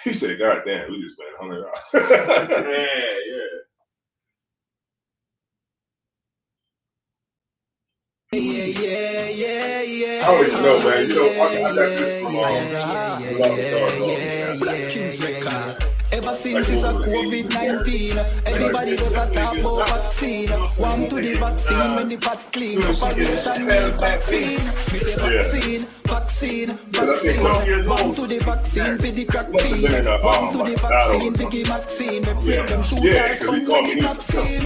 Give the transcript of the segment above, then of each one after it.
He said, "God damn, we just spent $100." Yeah. I don't even know, man. You know, I got this from Ever since it's a COVID-19, everybody does a talk about vaccine. One to the vaccine when the pot clean. Operation need vaccine. We say vaccine, vaccine, vaccine. One to the vaccine for the crack fiend. One to the vaccine for the vaccine. We fear them shoot our son when the vaccine.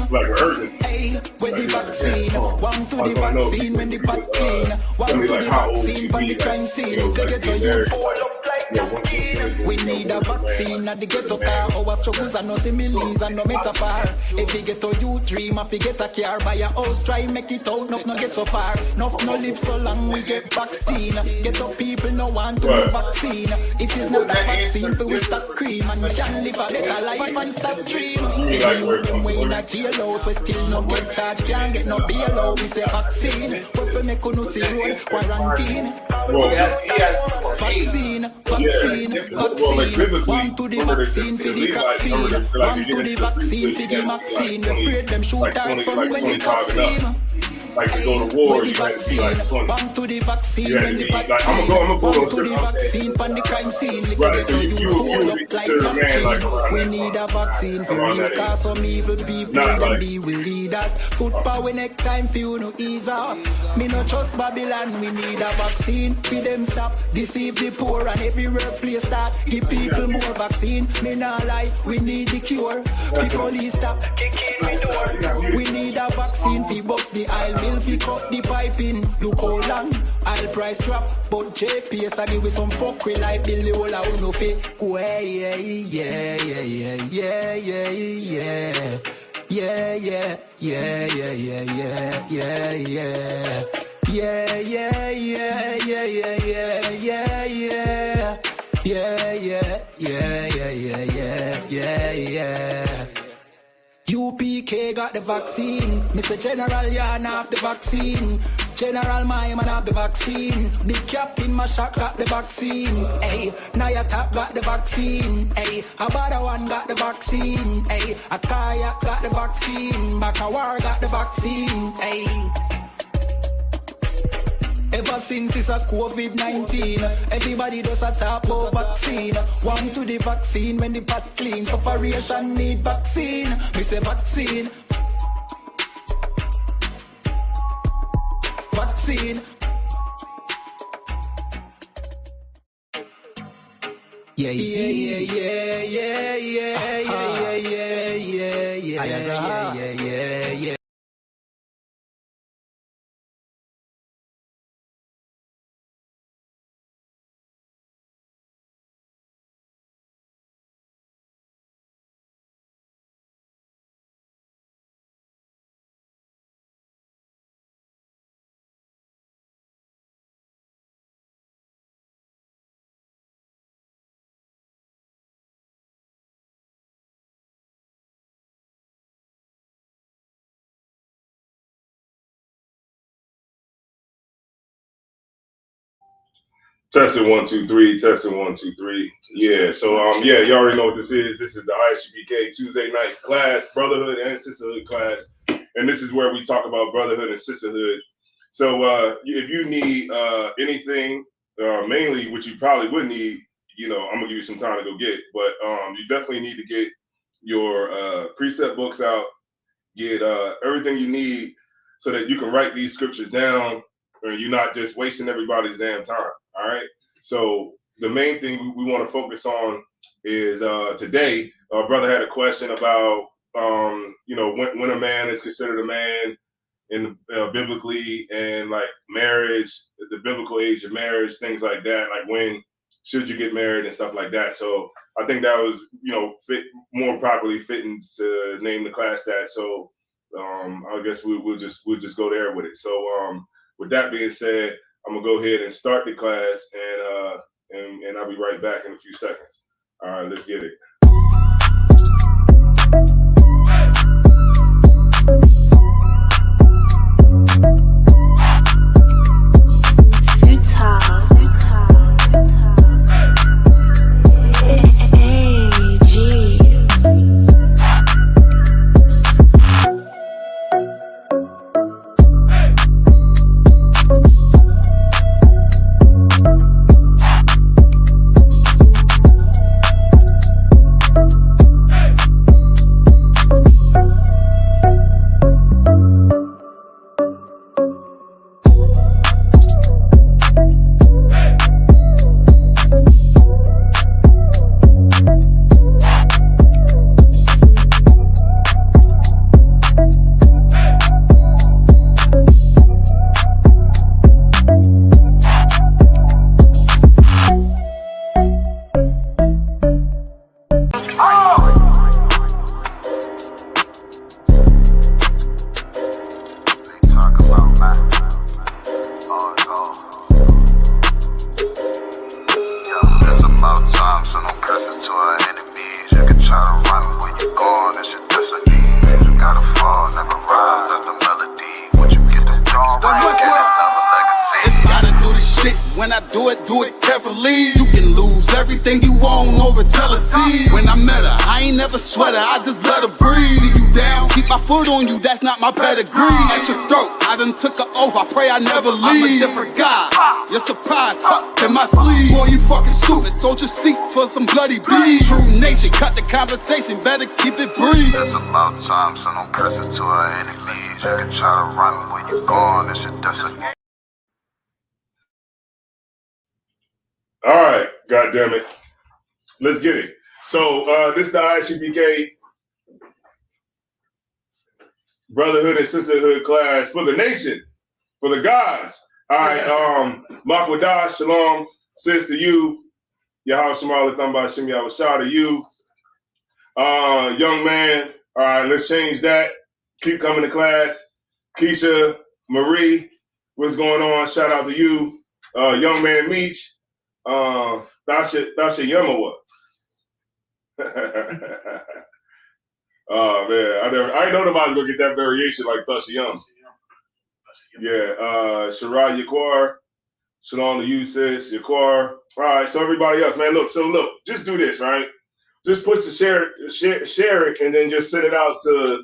Hey, when the vaccine. One to the vaccine when the pot clean. One to the vaccine for the crime scene. Take it to you, fall up like vaccine. We need a vaccine at the ghetto car. Our struggles are no similes and no metaphor. If we get to you dream, if we get a car, buy a house, try make it out, no get so far. No live so long, we get vaccine. Get up people no want to do vaccine. If it's not a vaccine, we stop cream and can live a better life and stop dream. When we in a jail house, we still no get charged, can't get no bail out. We say vaccine, what we make no see road quarantine. Vaccine, vaccine, vaccine. One to the vaccine for the vaccine. One to the vaccine for the vaccine. They afraid them shoot our son when the vaccine. Like to go to war, you have to be like 20. One to the vaccine when the vaccine. One to the vaccine from the crime scene. Right, so you would be considered a man like we need a vaccine for real, cause some evil people them be will lead us. Foot power next time for you no ease off. Me no trust Babylon, we need a vaccine. For them stop, deceive the poor and every workplace start. Give people more vaccine, me not lie, we need the cure. The police stop, kick in the door. We need a vaccine for bust the aisle. Bill fi cut the piping, look how long. I'll price drop, but JPS I give we some fuckery like Billy Ola who no fake. Yeah. UPK got the vaccine. Mr. General Yan have the vaccine. General my man have the vaccine. Big Captain Mashak got the vaccine. Hey, Nayatap got the vaccine. Hey, Abada one got the vaccine. Hey, Akaya got the vaccine. Bakawar got the vaccine. Hey. Ever since it's a COVID-19, everybody does a talk about vaccine. One to the vaccine when the pot clean. Operation need vaccine. We say vaccine. Vaccine. Yeah. Testing 1 2 3. Testing 1 2 3. Yeah. So you already know what this is. This is the ISUPK Tuesday night class, brotherhood and sisterhood class, and this is where we talk about brotherhood and sisterhood. So if you need anything, mainly what you probably would need, I'm gonna give you some time to go get, but you definitely need to get your precept books out, get everything you need so that you can write these scriptures down, and you're not just wasting everybody's damn time. All right. So the main thing we want to focus on is today. Our brother had a question about when a man is considered a man in biblically, and like marriage, the biblical age of marriage, things like that. Like when should you get married and stuff like that. So I think that was fit more properly fitting to name the class that. So I guess we'll just go there with it. So with that being said, I'm gonna go ahead and start the class, and I'll be right back in a few seconds. All right, let's get it. do it carefully. You can lose everything you own over jealousy. When I met her, I ain't never sweat her, I just let her breathe. Leave you down, keep my foot on you, that's not my pedigree. At your throat, I done took an oath, I pray I never leave. I'm a different guy, you're surprised, tucked in my sleeve. Boy, you fucking stupid, soldier seat for some bloody bees. True nation, cut the conversation, better keep it brief. It's about time, so no curses to our enemies. You can try to run, but you gone, it's your destiny. All right, goddamn it, let's get it. So this is the ISUPK Brotherhood and Sisterhood class for the nation, for the gods. All right, Makwadash, Shalom, says to you, Yahweh Shemar Latamba Hashem Yahweh Shah to you. Young man, all right, let's change that. Keep coming to class. Keisha, Marie, what's going on? Shout out to you. Young man Meech, Dasha Yamawa. Oh man, I didn't know nobody was gonna get that variation like Thasha Yum. Yeah, Shirai Yaquar, Shalom to you, sis, Yaquar. All right, so everybody else, man, look, just do this, right? Just push the share it, and then just send it out to,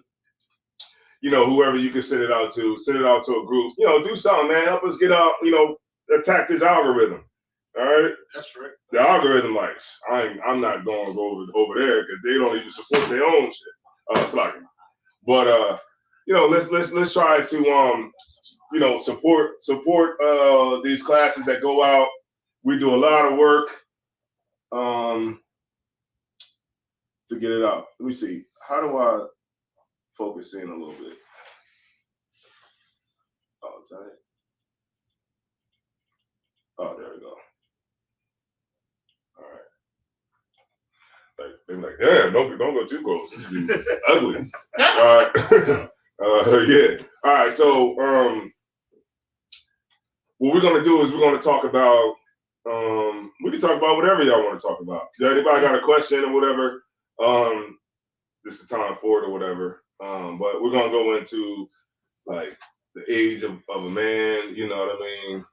whoever you can send it out to. Send it out to a group. Do something, man. Help us get out. Attack this algorithm. All right. That's right. The algorithm likes. I'm not going to go over there because they don't even support their own shit. Slacking. But let's try to support these classes that go out. We do a lot of work to get it out. Let me see. How do I focus in a little bit? Oh, is that it? Oh, there we go. All right. They're like, damn, don't go too close. This is ugly. All right. Yeah. All right. So, what we're gonna do is we're gonna talk about. We can talk about whatever y'all want to talk about. If anybody got a question or whatever, this is time for it or whatever. But we're gonna go into like the age of a man. You know what I mean?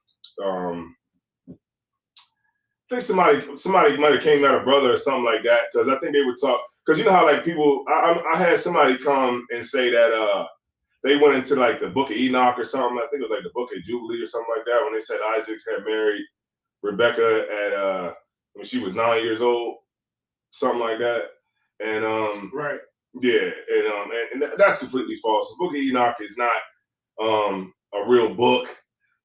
I think somebody might have came at a brother or something like that because I think they would talk. Because you know how like people, I had somebody come and say that they went into like the Book of Enoch or something. I think it was like the Book of Jubilee or something like that when they said Isaac had married Rebecca at when she was 9 years old, something like that. And right, yeah, and that's completely false. The Book of Enoch is not a real book.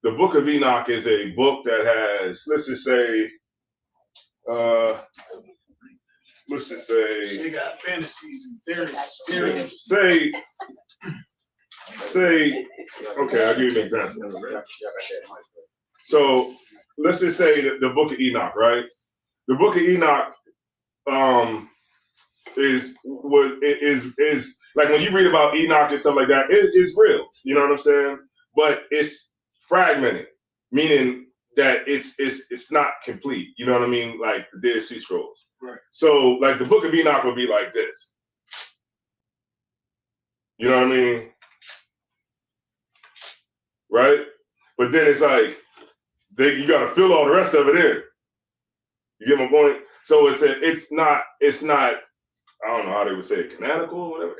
The Book of Enoch is a book that has, let's just say, they got fantasies and theories. Say, okay, I'll give you an example. So let's just say that the Book of Enoch, right? The Book of Enoch is like when you read about Enoch and stuff like that, it's real. You know what I'm saying? But it's fragmented, meaning that it's not complete. You know what I mean? Like the Dead Sea Scrolls. Right. So like the Book of Enoch would be like this. You know what I mean? Right? But then it's like you got to fill all the rest of it in. You get my point? So it's not. I don't know how they would say it, canonical or whatever.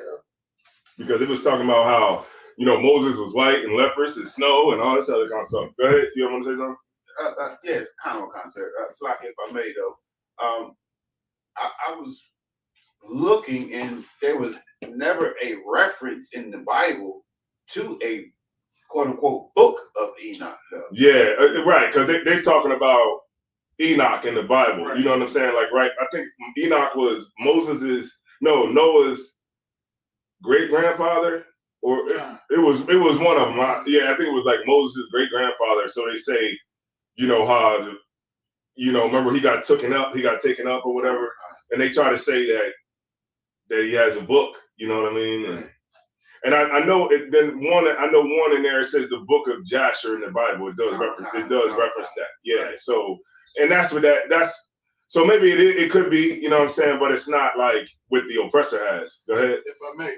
Because it was talking about how Moses was white and leprous and snow and all this other kind of stuff. Go ahead. You want to say something? Yeah, it's kind of a concept. Slack if I may though. I was looking and there was never a reference in the Bible to a quote unquote book of Enoch though. Yeah, right. Because they're talking about Enoch in the Bible. Right. You know what I'm saying? Like, right. I think Enoch was Noah's great grandfather. Or it was one of them. I think it was like Moses' great grandfather. So they say, how, remember he got taken up or whatever, and they try to say that he has a book. You know what I mean? And I know it. Then one in there says the Book of Jasher in the Bible. It does reference that. Yeah. So and that's what that's. So maybe it could be. You know what I'm saying? But it's not like what the oppressor has. Go ahead. If I may.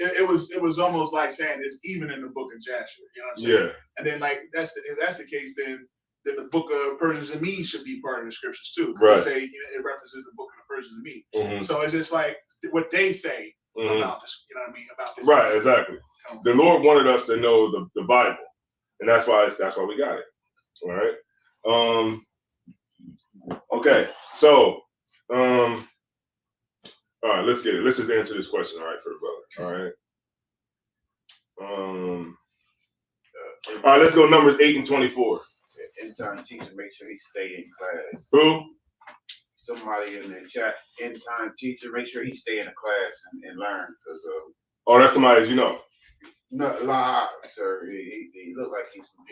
It was almost like saying it's even in the Book of Jasher, you know what I'm saying? Yeah. And then like if that's the case, then then the book of Persians and Medes should be part of the scriptures too. Right. They say it references the book of the Persians and Medes. Mhm. So it's just like what they say Mhm. about this. You know what I mean? About this. Right, exactly. The Lord wanted us to know the Bible, and that's why we got it. All right. Okay. So, all right. Let's get it. Let's just answer this question. All right, for the brother. All right. All right. Let's go. Numbers 8 and 24. End-time teacher, make sure he stay in class. Who? Somebody in the chat, end-time teacher, make sure he stay in the class and learn. Because Oh, that's somebody you know. no, lie, sir. He looked like he's from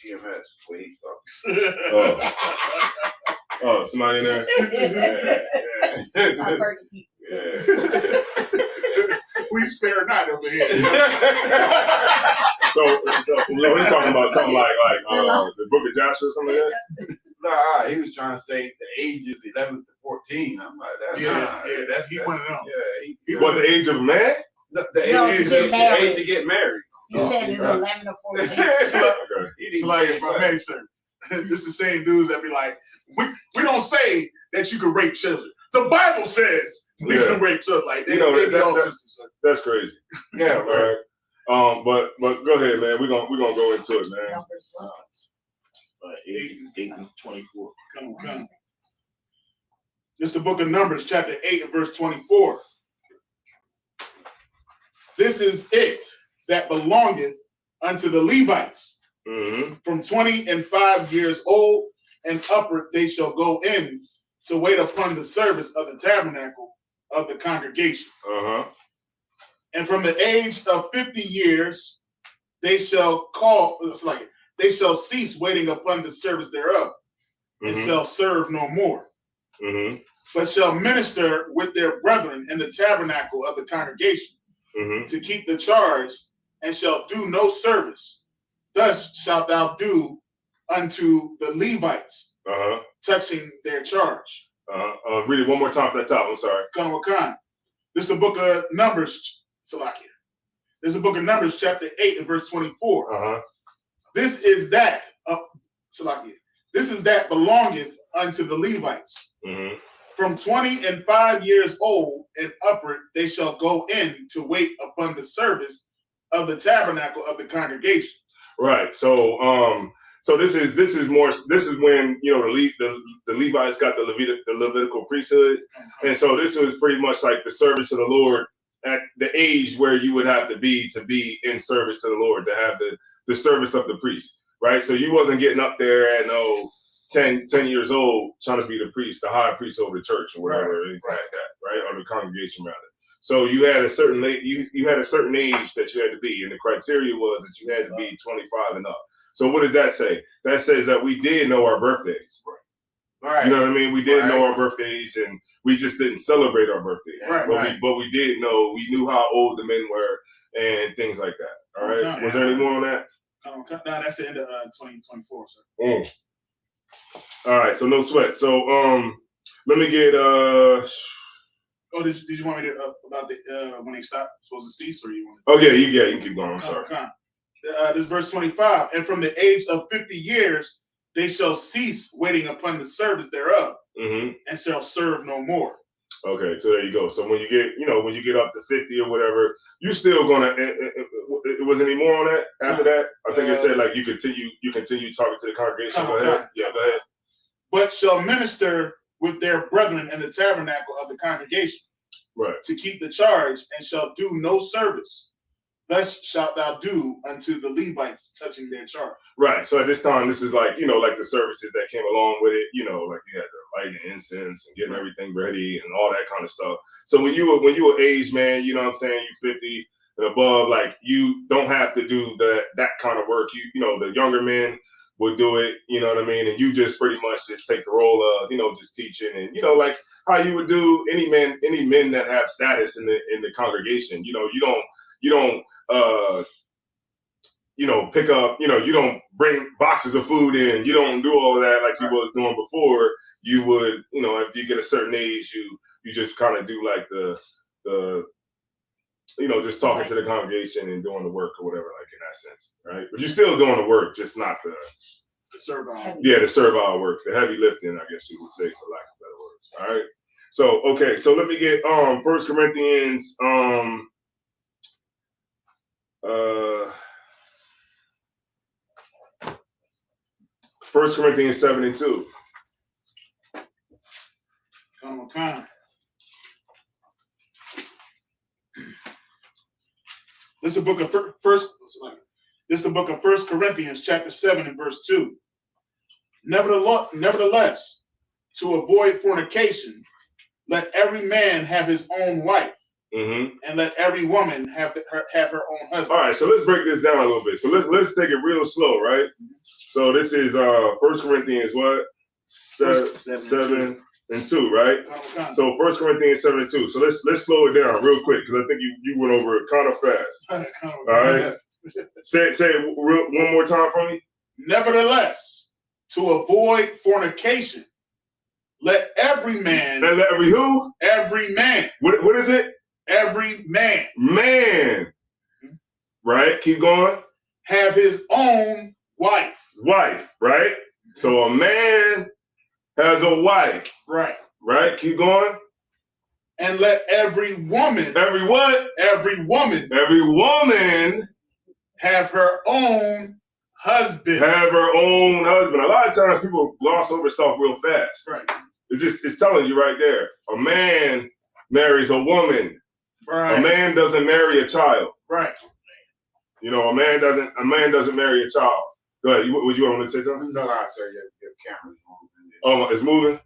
GMS where he's talking. Oh, somebody in there. I've heard of people say We spare not over here. So he's talking about something like the Book of Joshua or something like that. Nah, he was trying to say the age is 11 to 14. I'm like, that's That's he one of them. Yeah, He was the age of a man. the No, age, to get married. age to get married. You said it's 11 or 14. Okay. He It's didn't like, say what. hey, sir, this is the same dudes that be like, we don't say that you can rape children. The Bible says we Yeah. can rape children. Like, they be all that- twisted, sir. That's crazy. Yeah, All right. But go ahead, man. We're gonna go into it, man. Numbers 1. 8 and 24. Come. This is the book of Numbers, chapter 8 and verse 24. This is it that belongeth unto the Levites. Mm-hmm. From 20 and 5 years old and upward, they shall go in to wait upon the service of the tabernacle of the congregation. Uh-huh. And from the age of 50 years, they shall cease waiting upon the service thereof, and Mm-hmm. shall serve no more, Mm-hmm. but shall minister with their brethren in the tabernacle of the congregation Mm-hmm. to keep the charge, and shall do no service. Thus shalt thou do unto the Levites, Uh-huh. touching their charge. Read it one more time from the top. I'm sorry. Khan. This is the book of Numbers, Salakia. This is the book of Numbers, chapter 8 and verse 24. Uh-huh. This is that, Salakia. This is that belongeth unto the Levites. Mm-hmm. From 20 and 5 years old and upward, they shall go in to wait upon the service of the tabernacle of the congregation. Right. So this is when the Levites got the Levitical priesthood, and so this was pretty much like the service of the Lord at the age where you would have to be in service to the Lord, to have the service of the priest. Right. So you wasn't getting up there at 10 years old trying to be the priest, the high priest over the church or whatever, or anything like that, right? Or the congregation rather. So you had a certain you had a certain age that you had to be, and the criteria was that you had to be 25 and up. So what does that say? That says that we did know our birthdays. Right. You know what I mean? We did Right. know our birthdays, and we just didn't celebrate our birthdays. Right, But we did know, we knew how old the men were and things like that. All right. Okay. Was there any more on that? No, that's the end of 2024, sir. All right. So no sweat. So let me get Oh, did you want me to about the when they stop supposed to cease, or you want? Oh yeah, you can keep going. I'm sorry. This verse 25, and from the age of 50 years they shall cease waiting upon the service thereof, Mm-hmm. and shall serve no more. Okay, so there you go. So when you get up to 50 or whatever, you still gonna. Was any more on that after that? I think it said like you continue talking to the congregation. Go ahead. Yeah, go ahead. But shall minister with their brethren in the tabernacle of the congregation, Right. to keep the charge, and shall do no service. Thus shalt thou do unto the Levites touching their charge. Right. So at this time, this is like like the services that came along with it. Like you had the lighting incense and getting everything ready and all that kind of stuff. So when you were aged, man, you know what I'm saying, you 50 and above, like you don't have to do that kind of work. The younger men would do it. You know what I mean, and you just pretty much just take the role of just teaching and like how you would do any men that have status in the congregation. You don't pick up, you don't bring boxes of food in. You don't do all of that like you was doing before. You would, if you get a certain age, you just kind of do like the just talking to the congregation and doing the work or whatever, like in that sense, right? But you're still doing the work, just not The servile. Yeah, the servile work, the heavy lifting, I guess you would say, for lack of better words. All right. So okay, so let me get 1 Corinthians 1 Corinthians 7:2. Come on. This is the book of This is the book of 1 Corinthians, chapter 7 and verse 2. Nevertheless, to avoid fornication, let every man have his own wife, and let every woman have her own husband. All right, so let's break this down a little bit. So let's take it real slow, right? So this is 1 Corinthians what? 7 and 2, right? So 1 Corinthians 7 and 2. So let's slow it down real quick because I think you went over it kind of fast. All right. Say it one more time for me. Nevertheless, to avoid fornication, let every man. Let every who? Every man. What is it? Every man. Man. Right? Keep going. Have his own wife. Wife, right? So a man has a wife. Right. Right? Keep going. And let every woman. Every what? Every woman. Every woman have her own husband. Have her own husband. A lot of times people gloss over stuff real fast. Right. It's telling you right there. A man marries a woman. Right. A man doesn't marry a child. Right. You know, a man doesn't marry a child. Go ahead. Would you want to say something? No, sir. Your camera's moving. Oh, it's moving?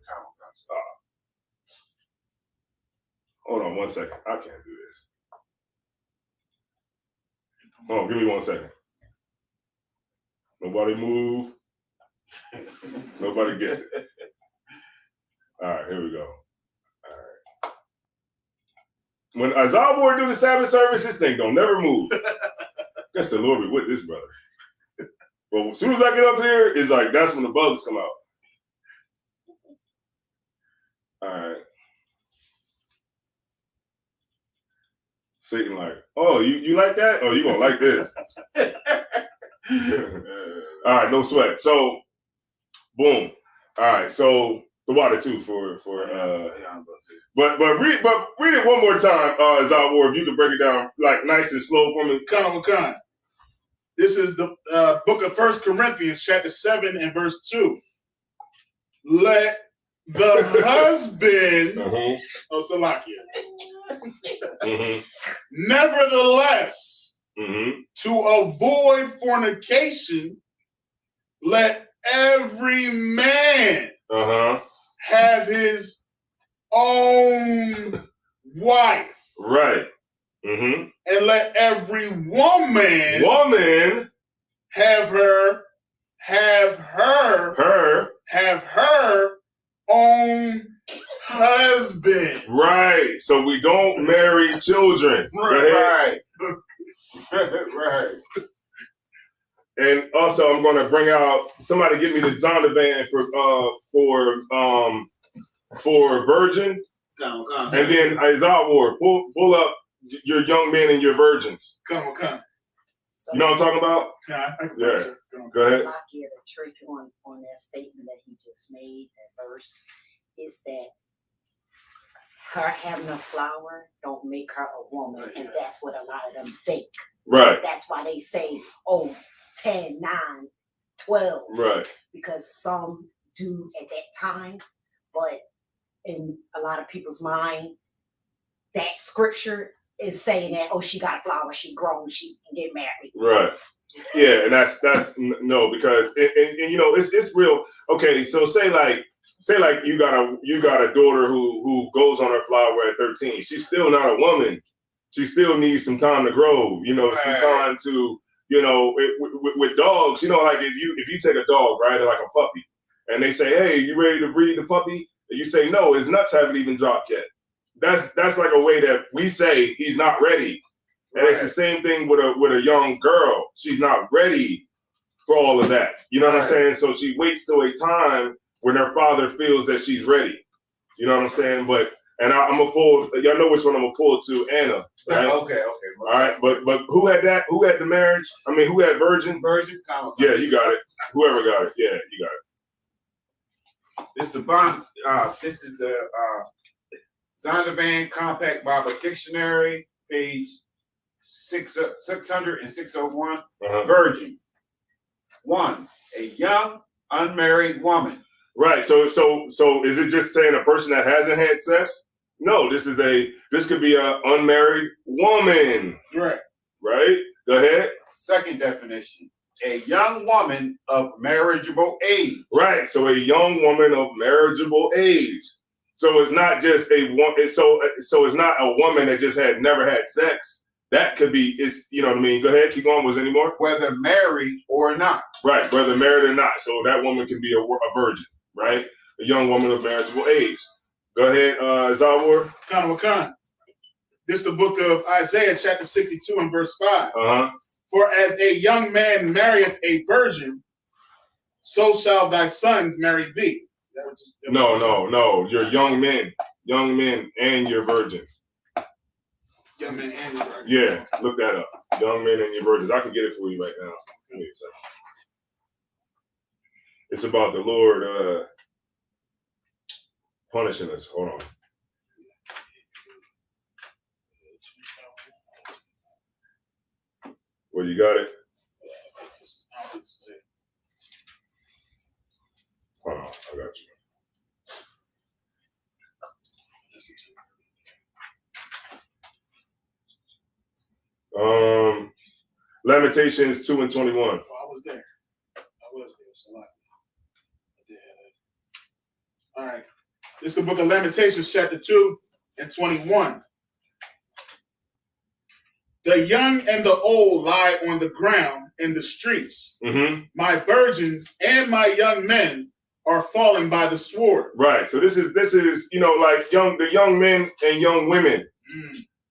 Hold on 1 second. I can't do this. Hold on, give me 1 second. Nobody move. Nobody gets it. All right, here we go. All right. When Azal Ward do the Sabbath service, this thing don't never move. Guess the Lord be with this brother. But as soon as I get up here, it's like that's when the bugs come out. All right. Satan like, oh, you like that? Oh, you gonna like this. All right, no sweat. So, boom. All right, so the water too but read it one more time, Azal Ward, if you can break it down like nice and slow for me. Come. This is the book of 1 Corinthians, chapter 7 and verse 2. Let the husband of Salakia. Nevertheless, to avoid fornication, let every man have his own wife. Right. And let every woman have her own husband. Right. So we don't marry children. Right. Right. And also, I'm going to bring out somebody. Give me the Zondervan for virgin, and then Azal Ward, pull up your young men and your virgins. Come. So, You know what I'm talking about? Yeah. Go ahead. Salakia, the trick on that statement that he just made, that verse, is that her having a flower don't make her a woman, and that's what a lot of them think. Right. That's why they say, 10, 9, 12. Right. Because some do at that time, but in a lot of people's mind, that scripture is saying that, she got a flower, she grown, she can get married. Right. Yeah, and that's no, because and you know it's real. Okay, so say like you got a daughter who goes on her flower at 13. She's still not a woman. She still needs some time to grow. You know, some time to with dogs. You know, like if you take a dog, right, like a puppy, and they say, hey, you ready to breed the puppy? And you say no, his nuts haven't even dropped yet. That's like a way that we say he's not ready. And it's the same thing with a young girl. She's not ready for all of that. You know what I'm saying? So she waits till a time when her father feels that she's ready. You know what I'm saying? But And I'm gonna pull. Y'all know which one I'm gonna pull to Anna. Right? Okay. All right. But who had that? Who had the marriage? I mean, who had virgin? Virgin, comma. Yeah, you got it. Whoever got it. Yeah, you got it. It's the bond. This is the Zondervan Compact Bible Dictionary, page 600 and 601. Virgin. 1. A young unmarried woman. Right. So is it just saying a person that hasn't had sex? No, this could be an unmarried woman. Right. Right? Go ahead. Second definition. A young woman of marriageable age. Right. So a young woman of marriageable age. So it's not just a woman. So it's not a woman that just never had sex. That could be. It's, you know what I mean. Go ahead. Keep going. Was there any more? Whether married or not. Right. Whether married or not. So that woman can be a virgin. Right. A young woman of marriageable age. Go ahead, Zawar. Khan. This is the book of Isaiah, chapter 62 and verse 5. For as a young man marrieth a virgin, so shall thy sons marry thee. No. You're young men and your virgins. Young men and your virgins. Yeah, look that up. Young men and your virgins. I can get it for you right now. Give me a second. It's about the Lord punishing us. Hold on. Well, you got it? Hold on, I got you. Lamentations 2 and 21. Oh, I was there. So I did have it. All right. This is the book of Lamentations, chapter 2 and 21. The young and the old lie on the ground in the streets. My virgins and my young men are fallen by the sword. Right. So this is like the young men and young women.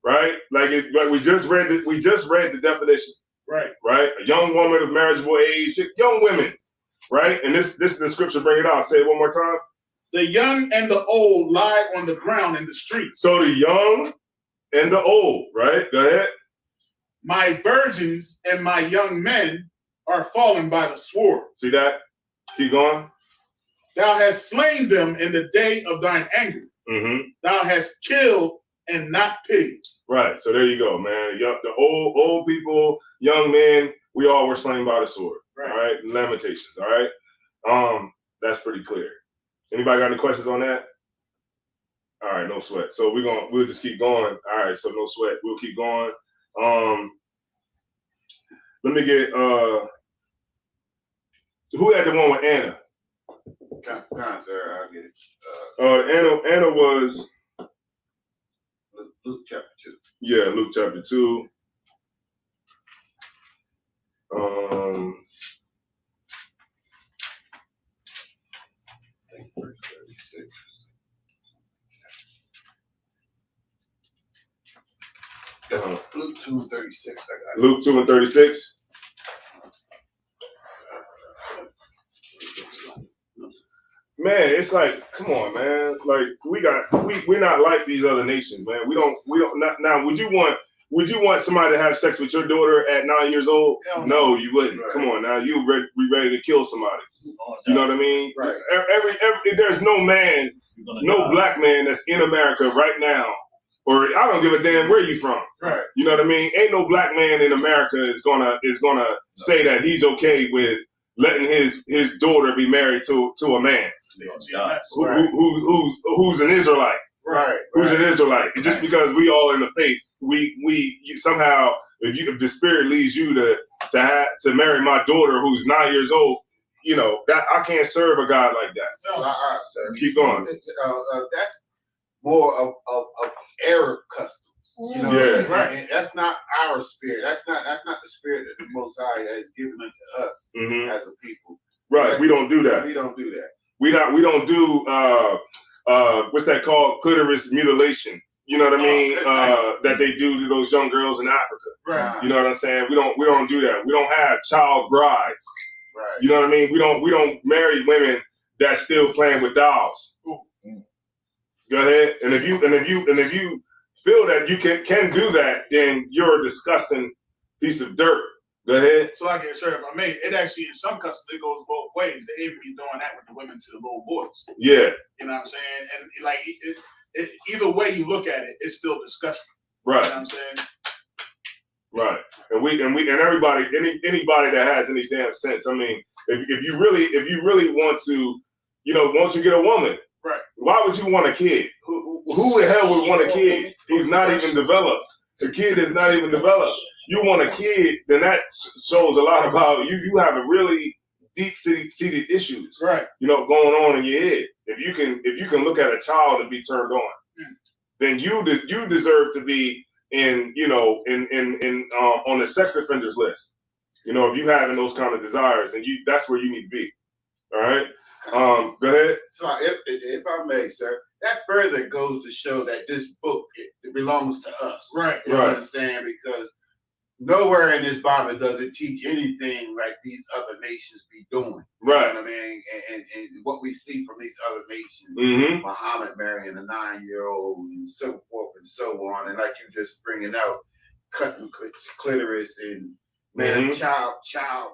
Right. Like we just read the definition. Right. Right. A young woman of marriageable age, young women. Right. And this is the scripture. Bring it out. Say it one more time. The young and the old lie on the ground in the streets. So the young and the old. Right. Go ahead. My virgins and my young men are fallen by the sword. See that? Keep going. Thou hast slain them in the day of thine anger. Thou hast killed and not pitied. Right. So there you go, man. The old people, young men, we all were slain by the sword. Right. All right. Lamentations. All right. That's pretty clear. Anybody got any questions on that? All right. No sweat. So we'll just keep going. All right. So no sweat. We'll keep going. Let me get who had the one with Anna? Sir, I'll get it. Anna was Luke chapter 2. Yeah, Luke chapter 2. I think verse 36. Luke 2 and 36. I got it. Luke 2 and 36. Man, it's like, come on, man. Like we're not like these other nations, man. We don't now would you want somebody to have sex with your daughter at 9 years old? No, you wouldn't. Right. Come on now, you ready to kill somebody. You know what I mean? Right. Every there's no man, no black man that's in America right now, or I don't give a damn where you from. Right. You know what I mean? Ain't no black man in America is gonna say that he's okay with letting his daughter be married to a man who's an Israelite. Right. Who's an Israelite. Just because we all in the faith, we somehow, if the spirit leads you to marry my daughter who's 9 years old, you know, that I can't serve a God like that. No, keep going. That's more of Arab customs. You know, yeah, right. And that's not our spirit. That's not the spirit that the Most High has given unto us as a people. Right. We don't do that. We don't do that. We don't do what's that called? Clitoris mutilation. You know what I mean? That they do to those young girls in Africa. Right. You know what I'm saying? We don't do that. We don't have child brides. Right. You know what I mean? We don't marry women that's still playing with dolls. Go ahead. And if you feel that you can do that, then you're a disgusting piece of dirt. Go ahead. So I get sure if I may, it actually in some customs it goes both ways. They even be doing that with the women to the little boys. Yeah. You know what I'm saying? And like either way you look at it, it's still disgusting. Right. You know what I'm saying? Right. And everybody, anybody that has any damn sense. I mean, if you really want to, once you get a woman, right? Why would you want a kid? Who the hell would want a kid who's not even developed? A kid that's not even developed. You want a kid, then that shows a lot about you. You have a really deep-seated issues, right? Going on in your head. If you can look at a child and be turned on, then you deserve to be in on the sex offenders list. If you having those kind of desires, and that's where you need to be. All right. Go ahead. So if I may, sir, that further goes to show that this book it belongs to us. Right. You understand? Because nowhere in this Bible does it teach anything like these other nations be doing. Right. You know what I mean? And what we see from these other nations, Muhammad marrying a 9-year-old and so forth and so on. And like you just bringing out, cutting clitoris and marrying child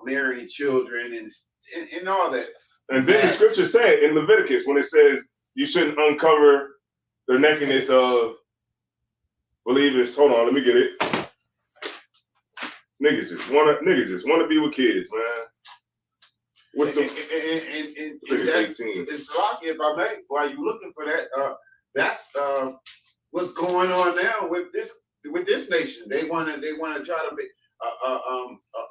marrying children and all that. And then the scriptures say in Leviticus when it says you shouldn't uncover the nakedness of believers. Hold on, let me get it. Niggas just wanna be with kids, man. What's the and that's it's lucky if I may. While you're looking for that, that's what's going on now with this nation. They wanna try to make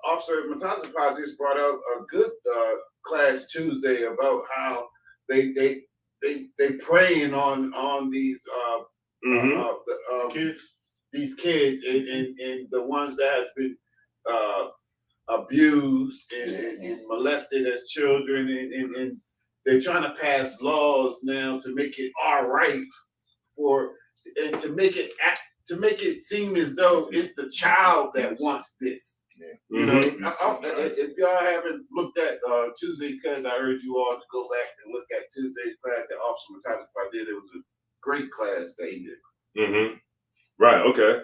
Officer Matanza just brought out a good class Tuesday about how they preying on these kids. These kids and the ones that have been abused and molested as children and they're trying to pass laws now to make it all right to make it seem as though it's the child that wants this. If y'all haven't looked at Tuesday class, I urge you all to go back and look at Tuesday's class that Officer Matanza did. It was a great class that he did. Right. Okay.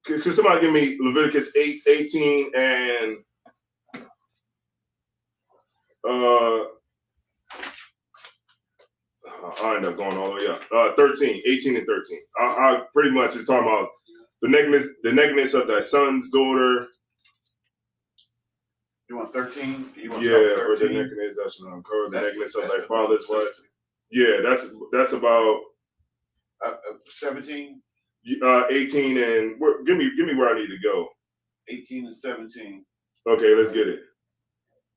Could somebody give me Leviticus 8:18 and I end up going all the way up. 13, 18 and 13. I pretty much is talking about the nakedness of thy son's daughter. You want 13? Or the nakedness that shall uncover the nakedness of thy father's wife. Yeah, that's about 17. 18 and give me where I need to go. 18 and 17. Okay, let's get it.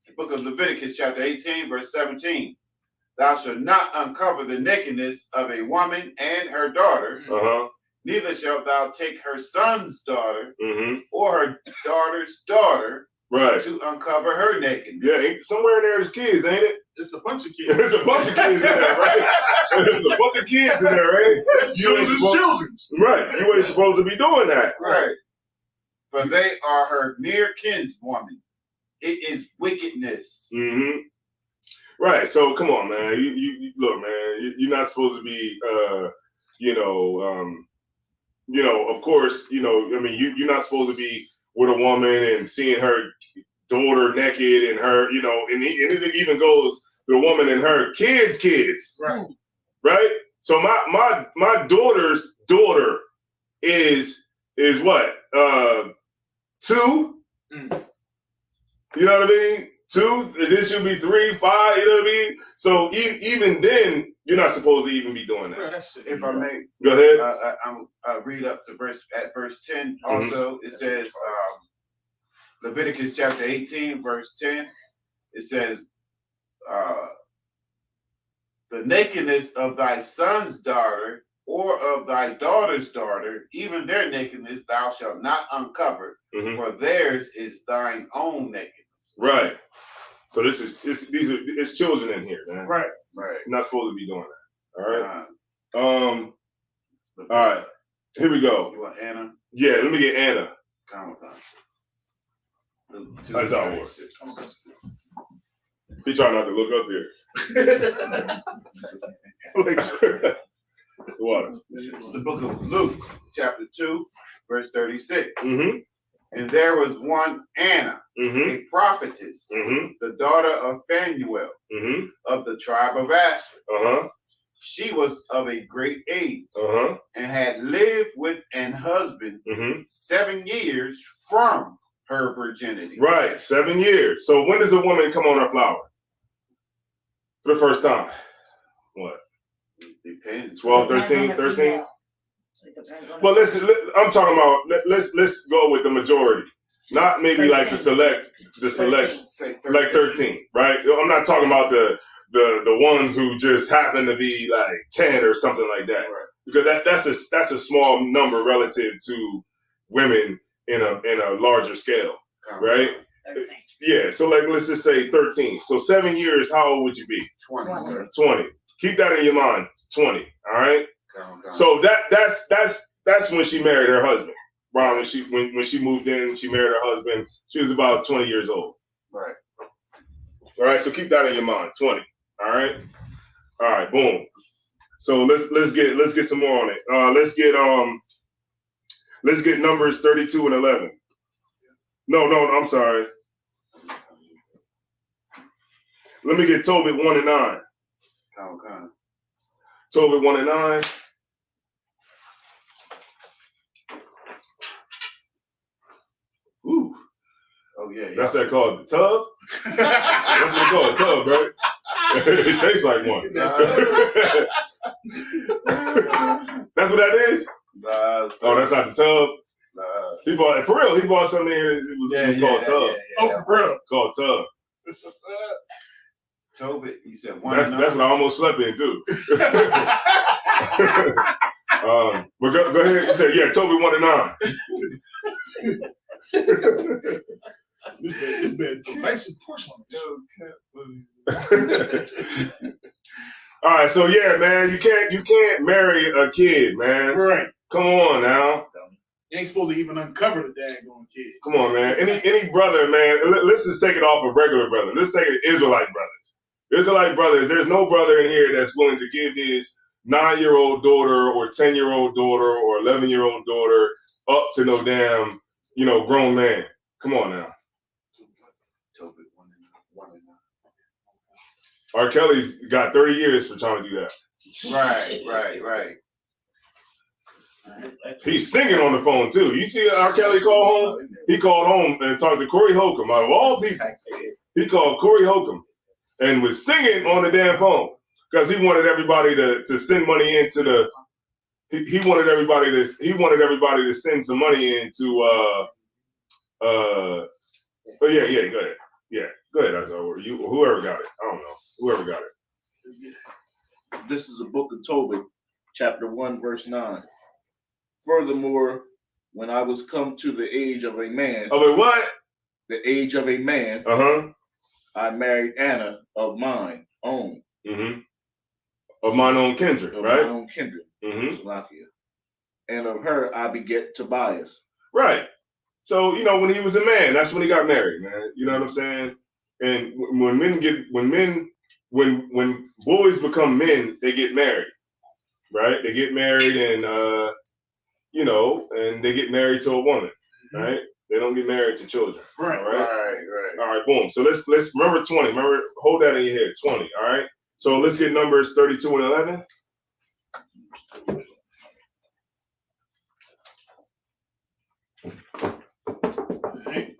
The book of Leviticus, chapter 18, verse 17. Thou shalt not uncover the nakedness of a woman and her daughter. Neither shalt thou take her son's daughter or her daughter's daughter to uncover her nakedness. Yeah, somewhere in there is kids, ain't it? It's a bunch of kids. There's a bunch of kids in there, right? There's a bunch of kids in there, right? That's children. Right. You ain't supposed to be doing that. Right. But they are her near kinswoman. It is wickedness. Right. So come on, man. You look, man. You're not supposed to be, of course, I mean, you're not supposed to be with a woman and seeing her daughter naked and her, and it even goes the woman and her kids. Right. Right. So my daughter's daughter is what? 2. You know what I mean? 2. This should be 3, 5. You know what I mean? So even then, you're not supposed to even be doing that. If I may, go ahead. I'll read up to verse 10. Also, it says Leviticus chapter 18, verse 10. It says, the nakedness of thy son's daughter or of thy daughter's daughter, even their nakedness thou shalt not uncover, for theirs is thine own nakedness. Right. So it's children in here, man. Right. Right. You're not supposed to be doing that. All right. All right. Here we go. You want Anna? Yeah, let me get Anna. That's how it works. He trying not to look up here. What? It's the book of Luke, chapter 2, verse 36. Mm-hmm. And there was one Anna, Mm-hmm. a prophetess, Mm-hmm. the daughter of Phanuel, Mm-hmm. of the tribe of Asher. Uh-huh. She was of a great age Uh-huh. and had lived with an husband Mm-hmm. 7 years from her virginity. Right, 7 years. So when does a woman come on her flower? For the first time? What? Depends. 12, Depends on 13, the 13? female. It depends on the Well, female. I'm talking about, let's go with the majority. Not maybe like the 13. select, Say like 13, right? I'm not talking about the ones who just happen to be like 10 or something like that. Right. Because that's a small number relative to women in a larger scale, right? 13. Yeah, so like let's just say 13. So 7 years, how old would you be? 20, sir. 20. Keep that in your mind. 20. All right. Count. So that's when she married her husband. Right, when she moved in, she married her husband. She was about 20 years old. Right. All right, so keep that in your mind. 20. All right, boom. So let's get some more on it. Let's get Numbers 32 and 11. No, I'm sorry. Let me get Tobit 1 and 9. Count. Tobit 1 and 9. Ooh. Oh yeah. That's that called the tub? That's what they call a tub, right? It tastes like one. That's what that is? Nah, Oh, that's not the tub? Nah. He bought something here. It was called a tub. Oh, for real? Called tub. Tobit, you said 1 That's and what I 9? almost slept in too. But go ahead and say, yeah, Toby 1 and 9. This been nice and porcelain. All right, so yeah, man, you can't marry a kid, man. Right. Come on now. You ain't supposed to even uncover the daggone kid. Come on, man. Any brother, man. Let's just take it off of regular brother. Let's take it Israelite brothers. Israelite brothers. There's no brother in here that's willing to give his 9-year-old daughter or 10-year-old daughter or 11-year-old daughter up to no damn, grown man. Come on now. Tobit 1 and 9. R. Kelly's got 30 years for trying to do that. Right. He's singing on the phone too. You see R. Kelly call home? He called home and talked to Corey Holcomb. Out of all people, he called Corey Holcomb and was singing on the damn phone because he wanted everybody to send money into the. He wanted everybody to send some money into. Oh yeah. Go ahead. Yeah, go ahead. Whoever got it. I don't know. Whoever got it. This is the book of Tobit, chapter 1, verse 9. Furthermore, when I was come to the age of a man. Of a what? The age of a man. I married Anna of mine own. Mm-hmm. Of mine own kindred, right? Of mine own kindred. Mm-hmm. Slovakia. And of her I beget Tobias. Right. So, when he was a man, that's when he got married, man. You know what I'm saying? And when boys become men, they get married, right? They get married and, and they get married to a woman, right? They don't get married to children. Right. All right. Right. All right, boom. So let's remember 20. Remember, hold that in your head, 20. All right. So let's get Numbers 32 and 11. Right.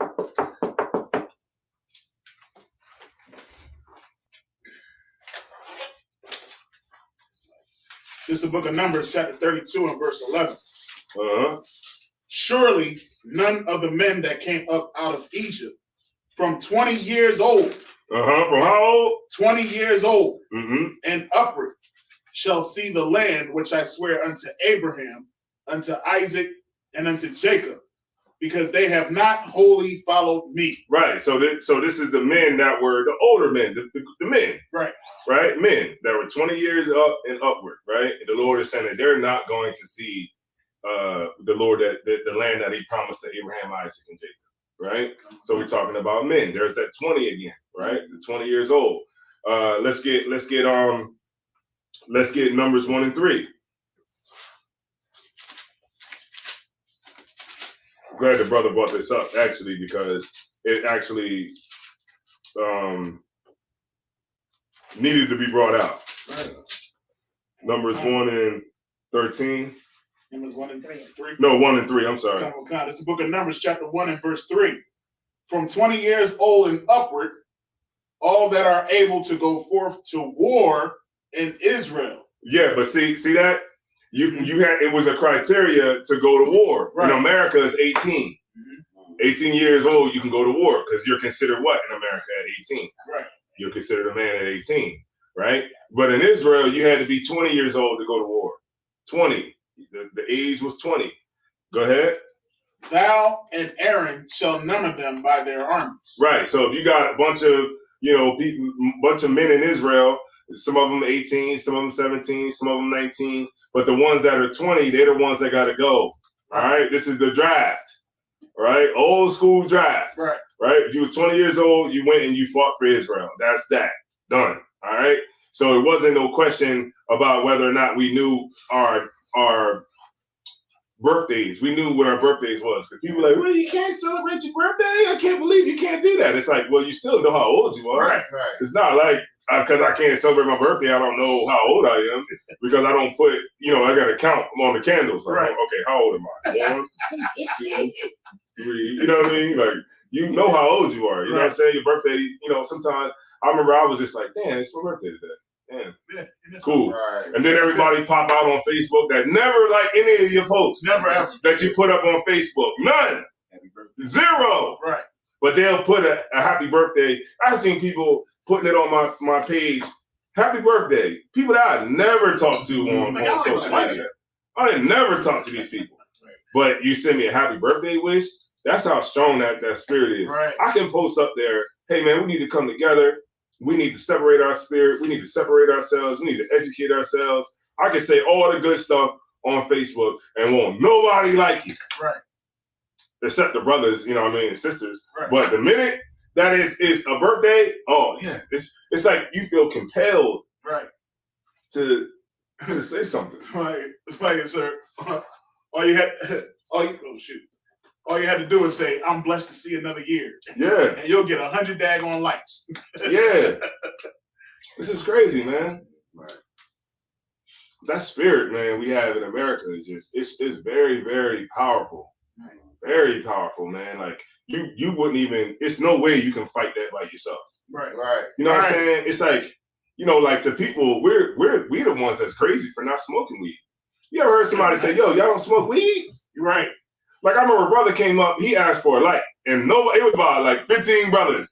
This is the book of Numbers, chapter 32 and verse 11. Surely none of the men that came up out of Egypt from 20 years old. From how old? 20 years old and upward shall see the land which I swear unto Abraham, unto Isaac, and unto Jacob, because they have not wholly followed me. Right. So this is the men that were the older men, the men. Right. Right. Men that were 20 years up and upward. Right. And the Lord is saying that they're not going to see the Lord the land that He promised to Abraham, Isaac, and Jacob. Right. So we're talking about men. There's that 20 again. Right. The 20 years old. Let's get Numbers 1 and 3. glad the brother brought this up actually, because it actually needed to be brought out. Right. Numbers 1 and 13. Numbers 1 and 3. No, 1 and 3. I'm sorry. It's the book of Numbers, chapter 1 and verse 3. From 20 years old and upward, all that are able to go forth to war in Israel. Yeah, but see that you had, it was a criteria to go to war. Right. In America, it's 18. 18 years old, you can go to war because you're considered what in America at 18? Right. You're considered a man at 18, right? But in Israel, you had to be 20 years old to go to war. 20. The age was 20. Go ahead. Thou and Aaron shall number them by their armies. Right. So if you got a bunch of, bunch of men in Israel, some of them 18, some of them 17, some of them 19, but the ones that are 20, they're the ones that got to go. All right. This is the draft. Right. Old school draft. Right. Right. If you were 20 years old, you went and you fought for Israel. That's that. Done. All right. So it wasn't no question about whether or not we knew our birthdays. We knew what our birthdays was. Because people were like, well, you can't celebrate your birthday? I can't believe you can't do that. It's like, well, you still know how old you are. Right. It's not like, because I can't celebrate my birthday, I don't know how old I am. Because I don't put, I got to count on the candles. Like, right. Okay, how old am I? 1, 2, 3. You know what I mean? Like, you know how old you are. You know what I'm saying? Your birthday, sometimes I remember I was just like, damn, it's my birthday today. Damn. Yeah, cool. Right. And then everybody pop out on Facebook that never like any of your posts. Never ever. That you put up on Facebook. None. Zero. Right. But they'll put a happy birthday. I've seen people putting it on my page. Happy birthday. People that I never talked to on social media. I didn't never talk to these people. Right. But you send me a happy birthday wish. That's how strong that spirit is. Right. I can post up there, hey man, we need to come together. We need to separate our spirit. We need to separate ourselves. We need to educate ourselves. I can say all the good stuff on Facebook and won't nobody like you. Right. Except the brothers, and sisters. Right. But the minute that is a birthday, oh yeah, it's like you feel compelled right to say something. It's like, sir, all you had to do is say, I'm blessed to see another year. Yeah. And you'll get 100 daggone likes. Yeah. This is crazy, man. Right. That spirit, man, we have in America is just, it's very, very powerful. Right. Very powerful, man. Like you wouldn't even, it's no way you can fight that by yourself. Right. Right. You know what I'm saying? It's like, like to people, we the ones that's crazy for not smoking weed. You ever heard somebody say, yo, y'all don't smoke weed? Right. Like I remember a brother came up, he asked for a light, and nobody, it was about like 15 brothers,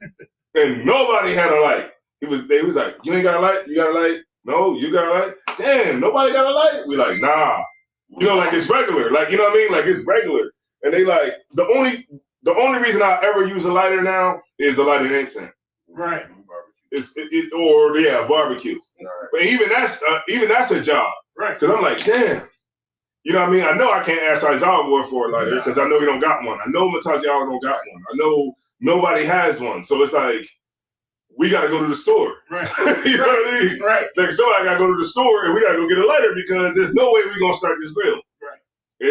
and nobody had a light. They was like, you ain't got a light? You got a light? No, you got a light? Damn, nobody got a light? We like, nah. Like it's regular. Like, you know what I mean? Like it's regular. And they like, the only reason I ever use a lighter now is a lighted incense. Right. Barbecue. Right. But even that's a job. Right. Because I'm like, damn. You know what I mean? I know I can't ask Isaiah for a lighter because I know he don't got one. I know Matajiao don't got one. I know nobody has one. So it's like, we got to go to the store. Right. You know what I mean? Right. Like somebody got to go to the store and we got to go get a lighter because there's no way we're going to start this grill. Right.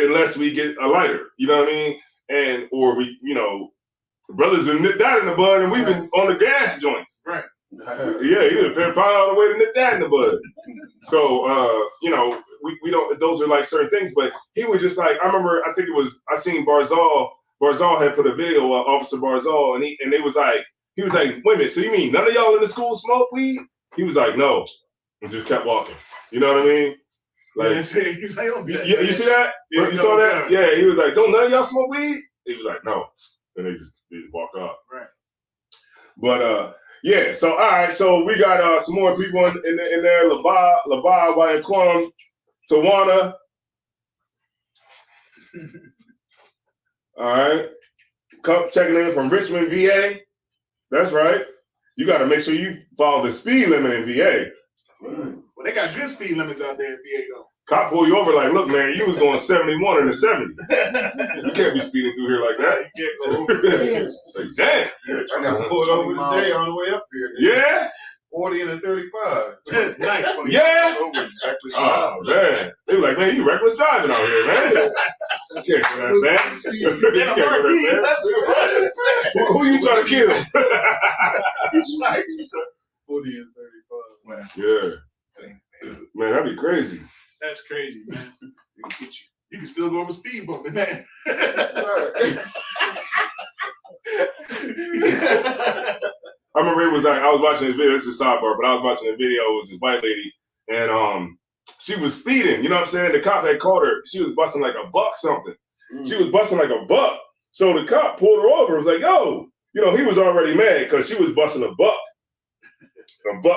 Unless we get a lighter. You know what I mean? Or we, the brothers have nipped that in the bud and we've been on the gas joints. Right. Yeah, you found out a way to nip that in the bud. So, we don't, those are like certain things, but he was just like, I seen Barzal had put a video, Officer Barzal, and he was like, wait a minute, so you mean none of y'all in the school smoke weed? He was like, no, and just kept walking. You know what I mean? Like, he's like, you see that? Yeah, you saw that? Yeah, he was like, don't none of y'all smoke weed? He was like, no. And they just walked off. Right. But, yeah, so, all right, so we got some more people in there, Labai, Wayaquam, Tawana. All right. Checking in from Richmond, VA. That's right. You got to make sure you follow the speed limit in VA. Well, they got good speed limits out there in VA, though. Cop pull you over like, look, man, you was going 71 in the 70. You can't be speeding through here like that. You can't go over there. It's like, damn. I got pulled over today on the way up here. Yeah? 40 and a 35. Nice. Yeah? Oh, man. They were like, man, you reckless driving out here, man. You can't go that fast. You can't go that fast. Who you trying to kill? He's like 40 and 35. Yeah. Man, that'd be crazy. That's crazy, man. You can still go over speed bumping that. I remember it was like I was watching this video. This is a sidebar, but I was watching a video. It was this white lady, and she was speeding. You know what I'm saying? The cop had caught her. She was busting like a buck something. She was busting like a buck. So the cop pulled her over. It was like, yo, you know, he was already mad because she was busting a buck,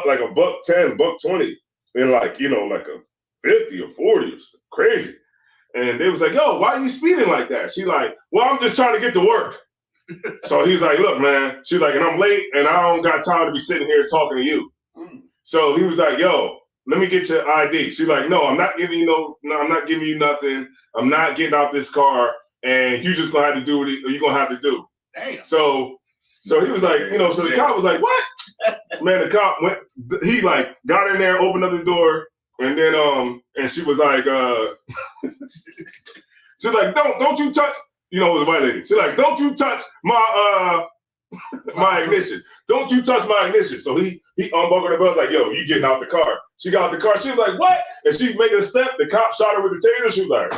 like a $1.10, $1.20, and like, you know, like a 50 or 40 or crazy. And they was like, yo, why are you speeding like that? She like, well, I'm just trying to get to work. So he's like, look, man. She's like, and I'm late and I don't got time to be sitting here talking to you. So he was like, yo, let me get your ID. She's like, no, I'm not giving you I'm not giving you nothing. I'm not getting out this car, and you just gonna have to do what you're gonna have to do. Damn. So he was like, you know, so the cop was like, what? Man, the cop went, he like got in there, opened up the door, and then and she was like, she's like, don't you touch, you know, it was a white lady. She's like, don't you touch my my ignition. Don't you touch my ignition. So he unbuckled her belt, like, yo, you getting out the car. She got out the car. She was like, what? And she's making a step. The cop shot her with the taser. She was like,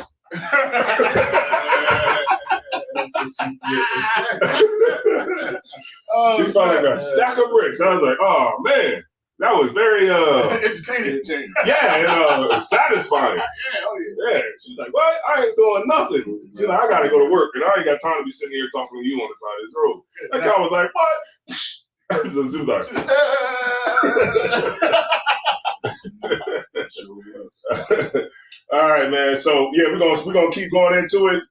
she found like a stack of bricks. I was like, oh man, that was very entertaining. Yeah, and satisfying. Yeah. She's like, what? I ain't doing nothing. She's like, I gotta go to work, and I ain't got time to be sitting here talking to you on the side of this road. That guy was like, what? So she was like, all right, man. So yeah, we're gonna keep going into it.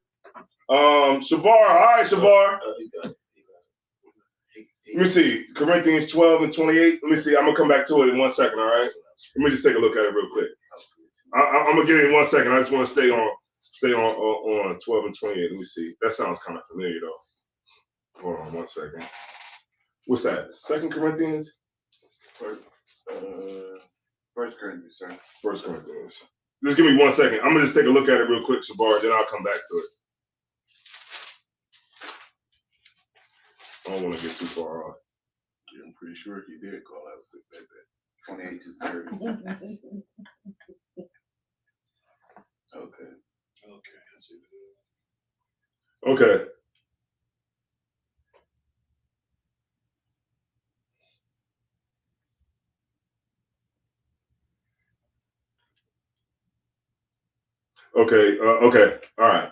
Shabar, all right, Shabar. Let me see, Corinthians 12 and 28. Let me see. I'm gonna come back to it in 1 second. All right. Let me just take a look at it real quick. I'm gonna get it in 1 second. I just want to stay on 12 and 28. Let me see. That sounds kind of familiar though. Hold on 1 second. What's that? 2 Corinthians? First Corinthians, sir. 1 Corinthians. Just give me 1 second. I'm gonna just take a look at it real quick, Shabar, then I'll come back to it. I don't want to get too far off. Yeah, I'm pretty sure he did call out sick like that. 28 to 30. Okay. Okay. Okay. Okay. All right.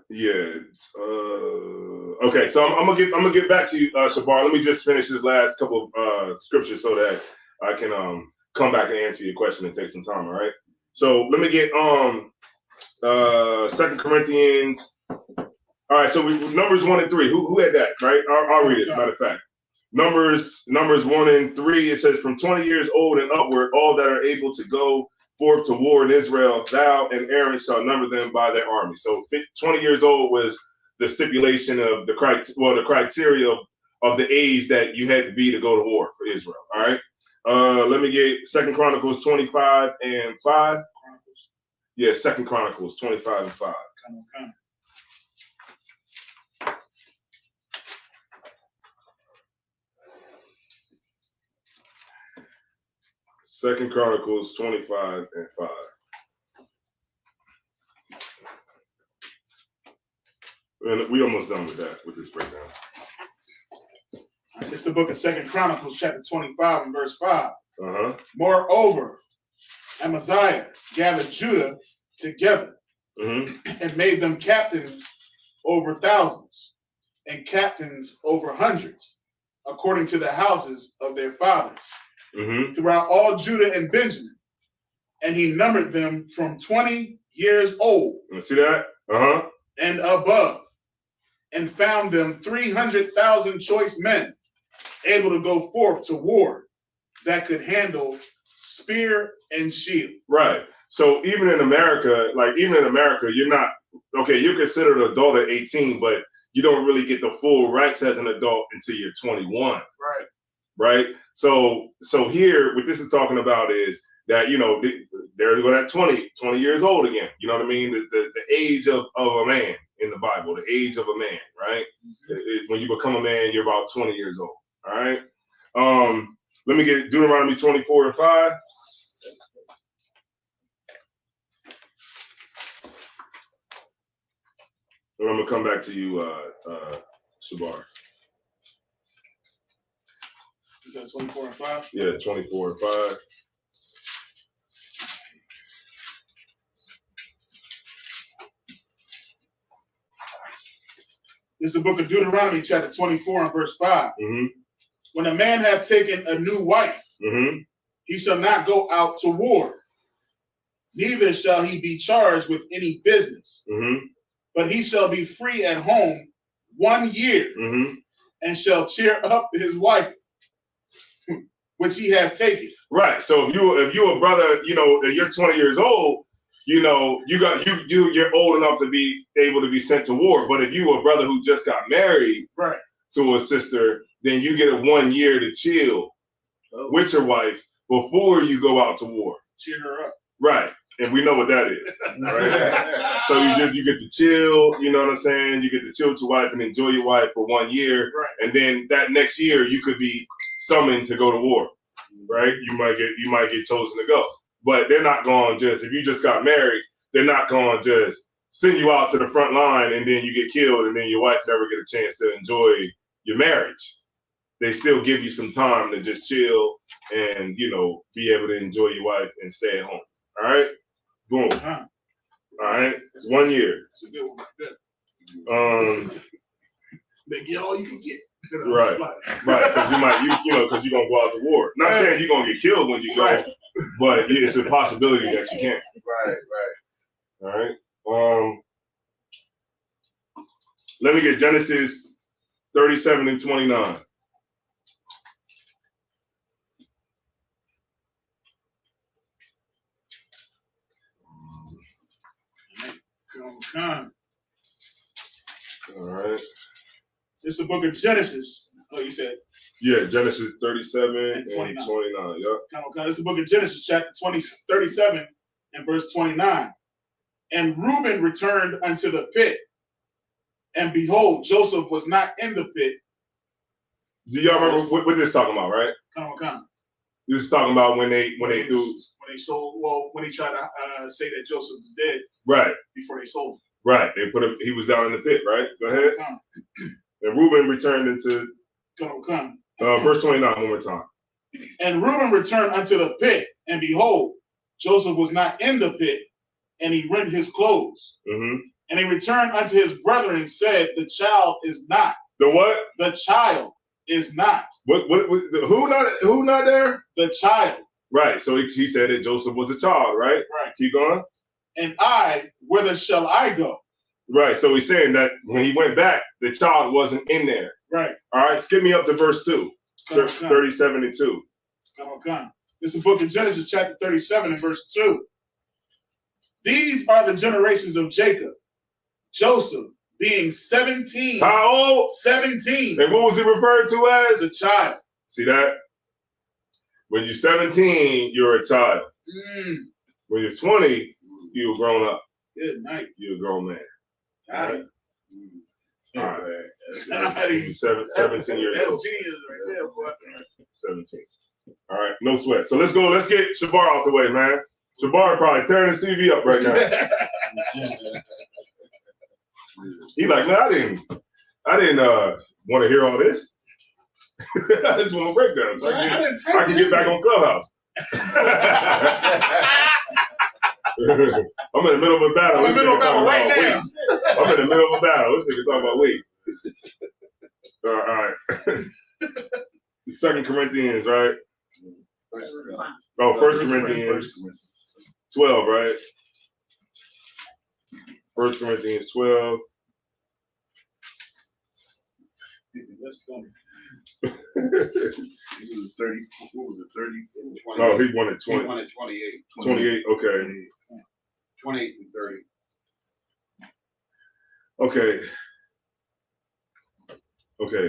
Yeah. Okay. So I'm gonna get back to you, Shabar. Let me just finish this last couple of scriptures so that I can come back and answer your question and take some time. All right. So let me get 2 Corinthians. All right. So Numbers 1 and 3. Who had that? Right. I'll read it. Matter of fact. Numbers 1 and 3. It says, from 20 years old and upward, all that are able to go forth to war in Israel, thou and Aaron shall number them by their army. So 20 years old was the stipulation of the criteria of the age that you had to be to go to war for Israel. All right. Let me get 2 Chronicles 25 and 5. Yeah, 2 Chronicles 25 and 5. Come. 2 Chronicles 25 and 5. And we almost done with this breakdown. It's the book of 2 Chronicles, chapter 25 and verse 5. Uh-huh. Moreover, Amaziah gathered Judah together and made them captains over thousands and captains over hundreds, according to the houses of their fathers, throughout all Judah and Benjamin. And he numbered them from 20 years old. See that? And above, and found them 300,000 choice men, able to go forth to war, that could handle spear and shield. Right. So even in America, you're not, okay, you're considered an adult at 18, but you don't really get the full rights as an adult until you're 21. Right. Right. So here, what this is talking about is that, you know, there to go that 20 years old again. You know what I mean? The age of a man in the Bible, the age of a man, right? When you become a man, you're about 20 years old. All right. Let me get Deuteronomy 24 and 5. And I'm gonna come back to you, Shabar. Is that 24 and 5? Yeah, 24 and 5. This is the book of Deuteronomy, chapter 24 and verse 5. Mm-hmm. When a man have taken a new wife, Mm-hmm. he shall not go out to war, neither shall he be charged with any business, Mm-hmm. but he shall be free at home 1 year, Mm-hmm. and shall cheer up his wife, which he have taken. Right. So if you a brother, you know, that you're 20 years old, you know, you're old enough to be able to be sent to war. But if you a brother who just got married Right. to a sister, then you get a 1 year to chill with your wife before you go out to war. Cheer her up. Right. And we know what that is. Right. So you get to chill, you know what I'm saying? You get to chill with your wife and enjoy your wife for 1 year. Right. And then that next year you could be summoned to go to war. Right? You might get chosen to go. But they're not going just, if you just got married, they're not going just send you out to the front line and then you get killed and then your wife never get a chance to enjoy your marriage. They still give you some time to just chill and, you know, be able to enjoy your wife and stay at home. All right? Boom. Uh-huh. All right? It's 1 year. It's a good one. Good. They get all you can get. Right. Right. Because because you're going to go out to war. Not saying you're going to get killed when you go, but it's a possibility that you can. Right. All right. Let me get Genesis 37 and 29. Come. All right. This is the book of Genesis. Oh, you said? Yeah, Genesis 37 and 29. 29. Yep. Come. This is the book of Genesis, chapter 37 and verse 29. And Reuben returned unto the pit, and behold, Joseph was not in the pit. Do y'all remember what this is talking about, right? Come. This is talking about when they sold. Well, when he tried to say that Joseph was dead. Right. Before they sold him. Right. They put him. He was down in the pit. Right. Go ahead. And Reuben returned into. Verse 29 one more time. And Reuben returned unto the pit, and behold, Joseph was not in the pit, and he rent his clothes. Mm-hmm. And he returned unto his brethren and said, the child is not. The what? The child is not. Who not there? The child. Right. So he said that Joseph was a child, right? Right. Keep going. And whither shall I go? Right. So he's saying that when he went back, the child wasn't in there. Right. All right. Skip me up to verse 2. 37 and 2. Come. This is the book of Genesis, chapter 37 and verse 2. These are the generations of Jacob. Joseph being 17. How old? 17. And what was he referred to as? A child. See that? When you're 17, you're a child. When you're 20, you're grown up. Good night. You're a grown man. All right. All right. 17 years old. That's genius right there, boy. 17. All right. No sweat. So let's go. Let's get Shabar out the way, man. Shabar probably turn his TV up right now. He like, man, I didn't want to hear all this. I just want to break down so I can get back on Clubhouse. I'm in the middle of a battle. I'm in the middle of a battle right now. I'm in the middle of a battle. This nigga talking about weight. All right. 2 Corinthians, right? Oh, 1 Corinthians 12, right? 1 Corinthians 12. That's funny. He was 30. What was it? 30. No, he wanted 20. He wanted 28. 28. Okay. 28 and 30. Okay. Okay.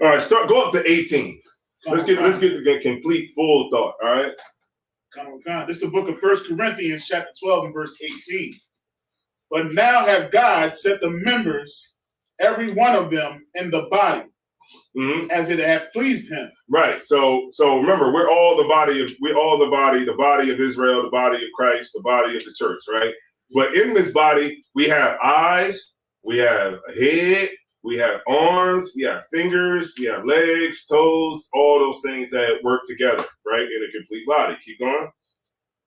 All right, go up to 18. Let's get the complete full thought. All right. This is the book of 1 Corinthians, chapter 12, and verse 18. But now have God set the members, every one of them, in the body, as it hath pleased him. Right. So remember, we're all the body, the body of Israel, the body of Christ, the body of the church, right? But in this body, we have eyes, we have a head, we have arms, we have fingers, we have legs, toes, all those things that work together, right, in a complete body. Keep going.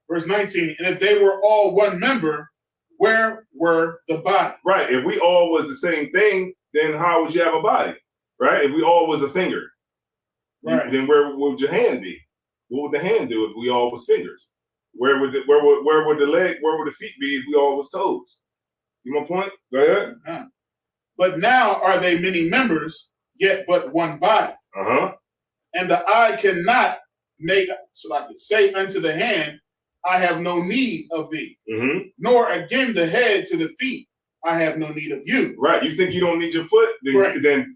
Verse 19, and if they were all one member, where were the body? Right. If we all was the same thing, then how would you have a body? Right? If we all was a finger, right, then where would your hand be? What would the hand do if we all was fingers? Where would the leg, where would the feet be if we all was toes? You my point? Go ahead. But now are they many members, yet but one body. And the eye cannot make, so I could say unto the hand, I have no need of thee. Nor again the head to the feet, I have no need of you. Right. You think you don't need your foot? Then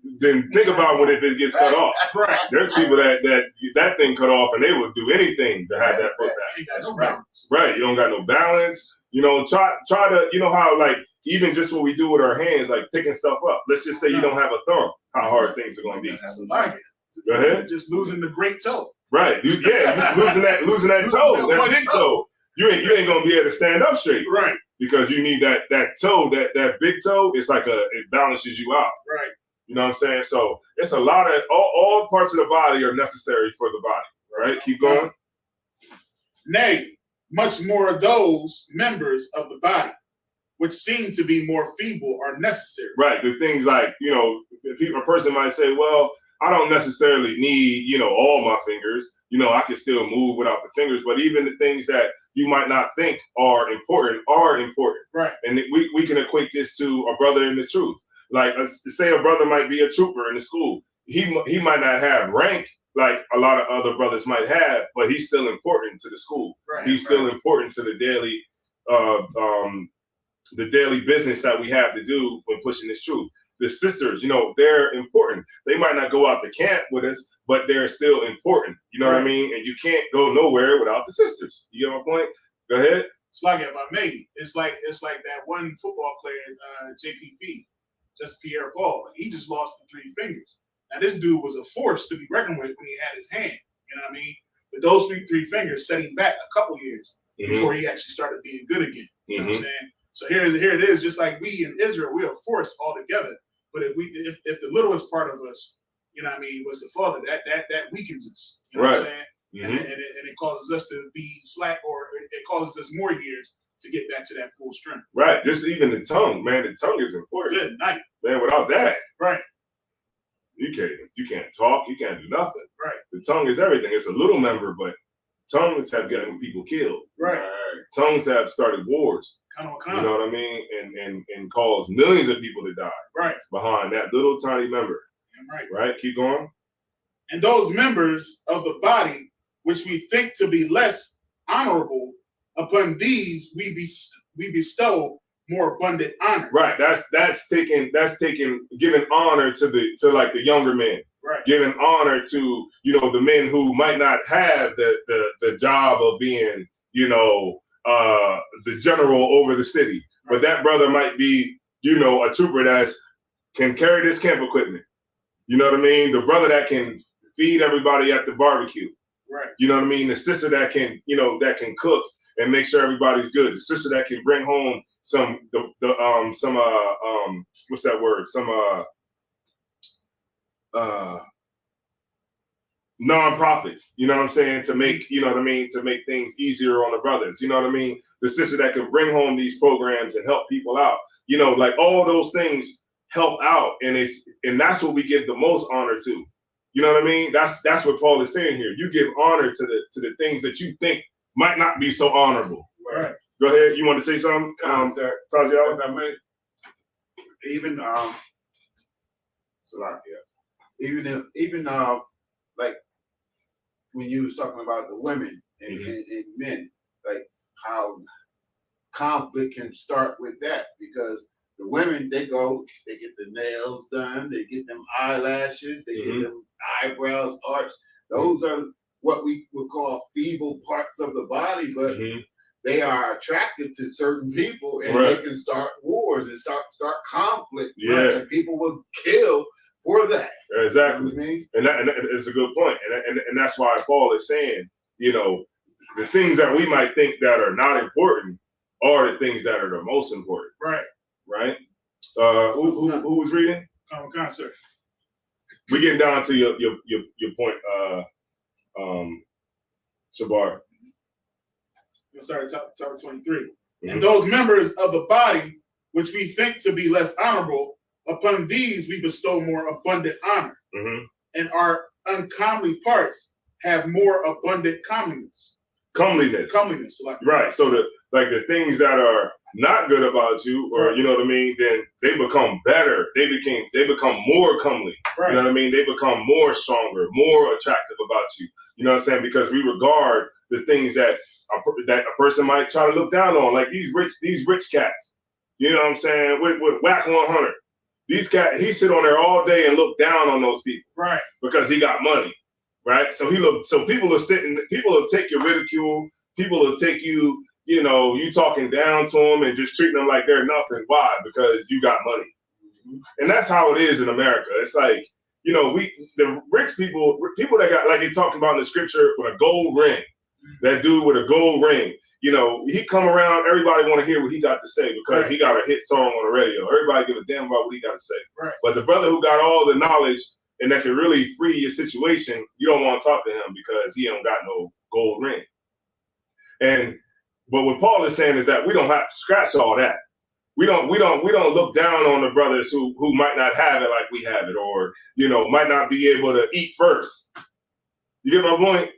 think about what if it gets cut off. Right. There's people that thing cut off and they would do anything to have that foot back. Right. You don't got no balance. You know, try to, you know how like even just what we do with our hands, like picking stuff up. Let's just say you don't have a thumb. How hard things are going to be. Go ahead. Just losing the great toe. Right. Losing that toe, that big toe. You ain't gonna be able to stand up straight. Right. Because you need that toe, that big toe. It's like it balances you out. Right. You know what I'm saying? So it's a lot of all parts of the body are necessary for the body. Right. Keep going. Nay, much more of those members of the body, which seem to be more feeble, are necessary. Right. The things like, you know, a person might say, well, I don't necessarily need, you know, all my fingers. You know, I can still move without the fingers, but even the things that you might not think are important. Right. And we can equate this to a brother in the truth. Like, say a brother might be a trooper in the school. He might not have rank like a lot of other brothers might have, but he's still important to the school. Right. He's still important to the daily business that we have to do when pushing this truth. The sisters, you know, they're important. They might not go out to camp with us, but they're still important. You know what I mean? And you can't go nowhere without the sisters. You get my point? Go ahead. It's like if I may, it's like that one football player, JPP, just Pierre Paul. He just lost the 3 fingers. Now this dude was a force to be reckoned with when he had his hand. You know what I mean? But those 3 fingers set him back a couple years before he actually started being good again. You know what I'm saying? So here it is, just like we in Israel, we are forced all together. But if the littlest part of us, you know what I mean, was to fall, that weakens us. You know what I'm saying? And it causes us to be slack, or it causes us more years to get back to that full strength. Right. Just even the tongue, man. The tongue is important. Good night. Man, without that, right, you can't talk, you can't do nothing. Right. The tongue is everything. It's a little member, but tongues have gotten people killed. Right. Tongues have started wars. You know what I mean? And caused millions of people to die. Right. Behind that little tiny member. Right. Right. Keep going. And those members of the body which we think to be less honorable, upon these we bestow more abundant honor. Right. That's taking giving honor to the younger men. Right. Giving honor to, the men who might not have the job of being, the general over the city. Right. But that brother might be, a trooper that can carry this camp equipment. You know what I mean? The brother that can feed everybody at the barbecue. Right. You know what I mean? The sister that can, that can cook and make sure everybody's good. The sister that can bring home some what's that word? Some non-profits, you know what I'm saying? To make, to make things easier on the brothers. You know what I mean? The sister that can bring home these programs and help people out. Like all those things help out, and that's what we give the most honor to. You know what I mean? That's what Paul is saying here. You give honor to the things that you think might not be so honorable. Right. Go ahead. You want to say something, sir? Tajal? If I may, even like when you was talking about the women and men, like how conflict can start with that, because The women, they go, they get the nails done, they get them eyelashes, they get them eyebrows arched. Those are what we would call feeble parts of the body, but they are attractive to certain people, and they can start wars and start conflict. Yeah, and people will kill for that. Exactly. You know what I mean? And that is a good point. And that's why Paul is saying, you know, the things that we might think that are not important are the things that are the most important. Right. Right? Who was reading? Common concert. We getting down to your point, Shabar. Let's start at top 23. And those members of the body which we think to be less honorable, upon these we bestow more abundant honor. And our uncomely parts have more abundant comeliness. Comeliness, like right. So the things that are not good about you, or you know what I mean, then they become better. They become more comely. Right. You know what I mean? They become more stronger, more attractive about you. You know what I'm saying? Because we regard the things that a person might try to look down on, like these rich cats. You know what I'm saying? With Whack 100. These cats, he sit on there all day and look down on those people. Right. Because he got money. Right. So people will take your ridicule, people will take you, you know, you talking down to them and just treating them like they're nothing. Why? Because you got money. And that's how it is in America. It's like, you know, the rich people that got, like you're talking about in the scripture, with a gold ring, that dude with a gold ring, you know, he come around, everybody want to hear what he got to say because he got a hit song on the radio. Everybody give a damn about what he got to say. Right. But the brother who got all the knowledge and that can really free your situation, you don't want to talk to him because he don't got no gold ring. But what Paul is saying is that we don't have to scratch all that. We don't look down on the brothers who might not have it like we have it, or, you know, might not be able to eat first. You get my point?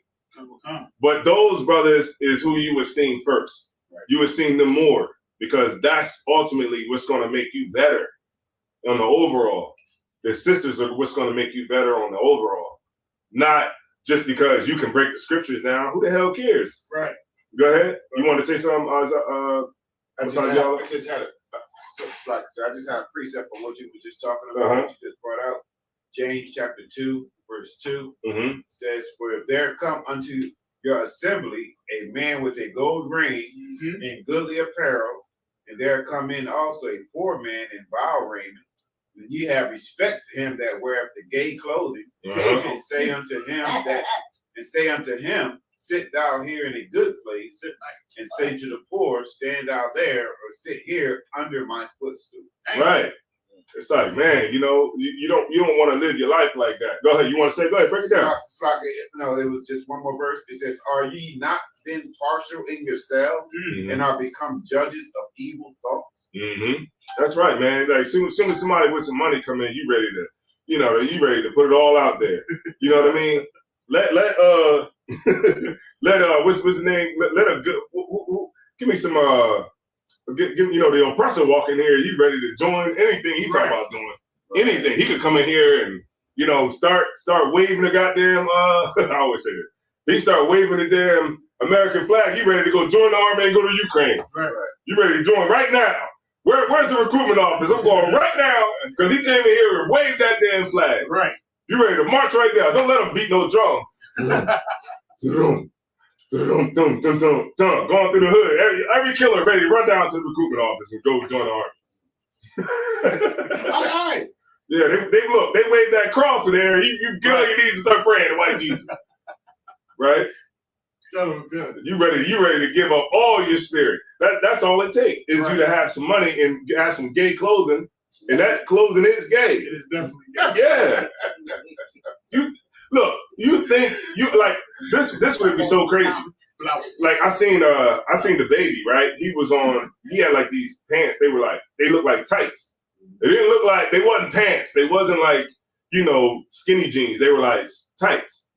But those brothers is who you esteem first. Right. You esteem them more because that's ultimately what's going to make you better on the overall. The sisters are what's going to make you better on the overall. Not just because you can break the scriptures down. Who the hell cares? Right. Go ahead. You want to say something? I just had a precept for what you was just talking about, what you just brought out. James chapter 2, verse 2 says, "For if there come unto your assembly a man with a gold ring and goodly apparel, and there come in also a poor man in vile raiment, and ye have respect to him that weareth the gay clothing, and say unto him, sit thou here in a good place, and say to the poor, stand thou there, or sit here under my footstool." Right. It's like, man, you know, you don't want to live your life like that. Go ahead. You want to say? Go ahead. Break it down. No, it was just one more verse. It says, "Are ye not then partial in yourselves, and are become judges of evil thoughts?" That's right, man. Like soon as somebody with some money come in, you ready to put it all out there. You know what I mean? What's his name? Let a good give me some give you know, the oppressor walk in here, he ready to join anything he talking about doing. Anything. He could come in here and, you know, start waving the goddamn I always say that. He start waving the damn American flag. He ready to go join the army and go to Ukraine. Right. You ready to join right now. Where's the recruitment office? I'm going right now because he came in here and waved that damn flag. Right. You ready to march right now. Don't let him beat no drum. Going through the hood. Every killer ready to run down to the recruitment office and go join the army. All right. Yeah, they wave that cross in there. You get on your knees and start praying to white Jesus. Right? You ready to give up all your spirit. That's all it takes is you to have some money and have some gay clothing, and that clothing is gay. It is definitely gay. Yeah. You think this would be so crazy. Like I seen the baby, right? He had like these pants. They looked like tights. They wasn't pants. They wasn't like, you know, skinny jeans. They were like tights.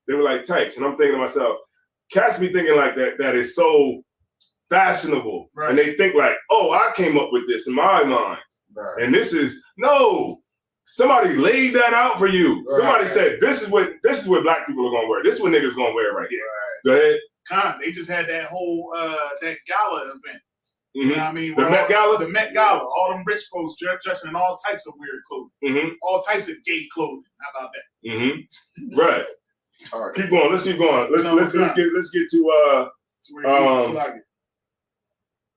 And I'm thinking to myself, cats be thinking like that is so fashionable. Right. And they think like, oh, I came up with this in my mind. Right. And this is somebody laid that out for you. Right. Somebody said, this is what black people are gonna wear. This is what niggas gonna wear right here. Right. Go ahead. They just had that whole that gala event You know what I mean? The Met Gala? The Met Gala. All them rich folks dressing in all types of weird clothing. All types of gay clothing. How about that? Right. Keep going. Let's keep going. Let's get to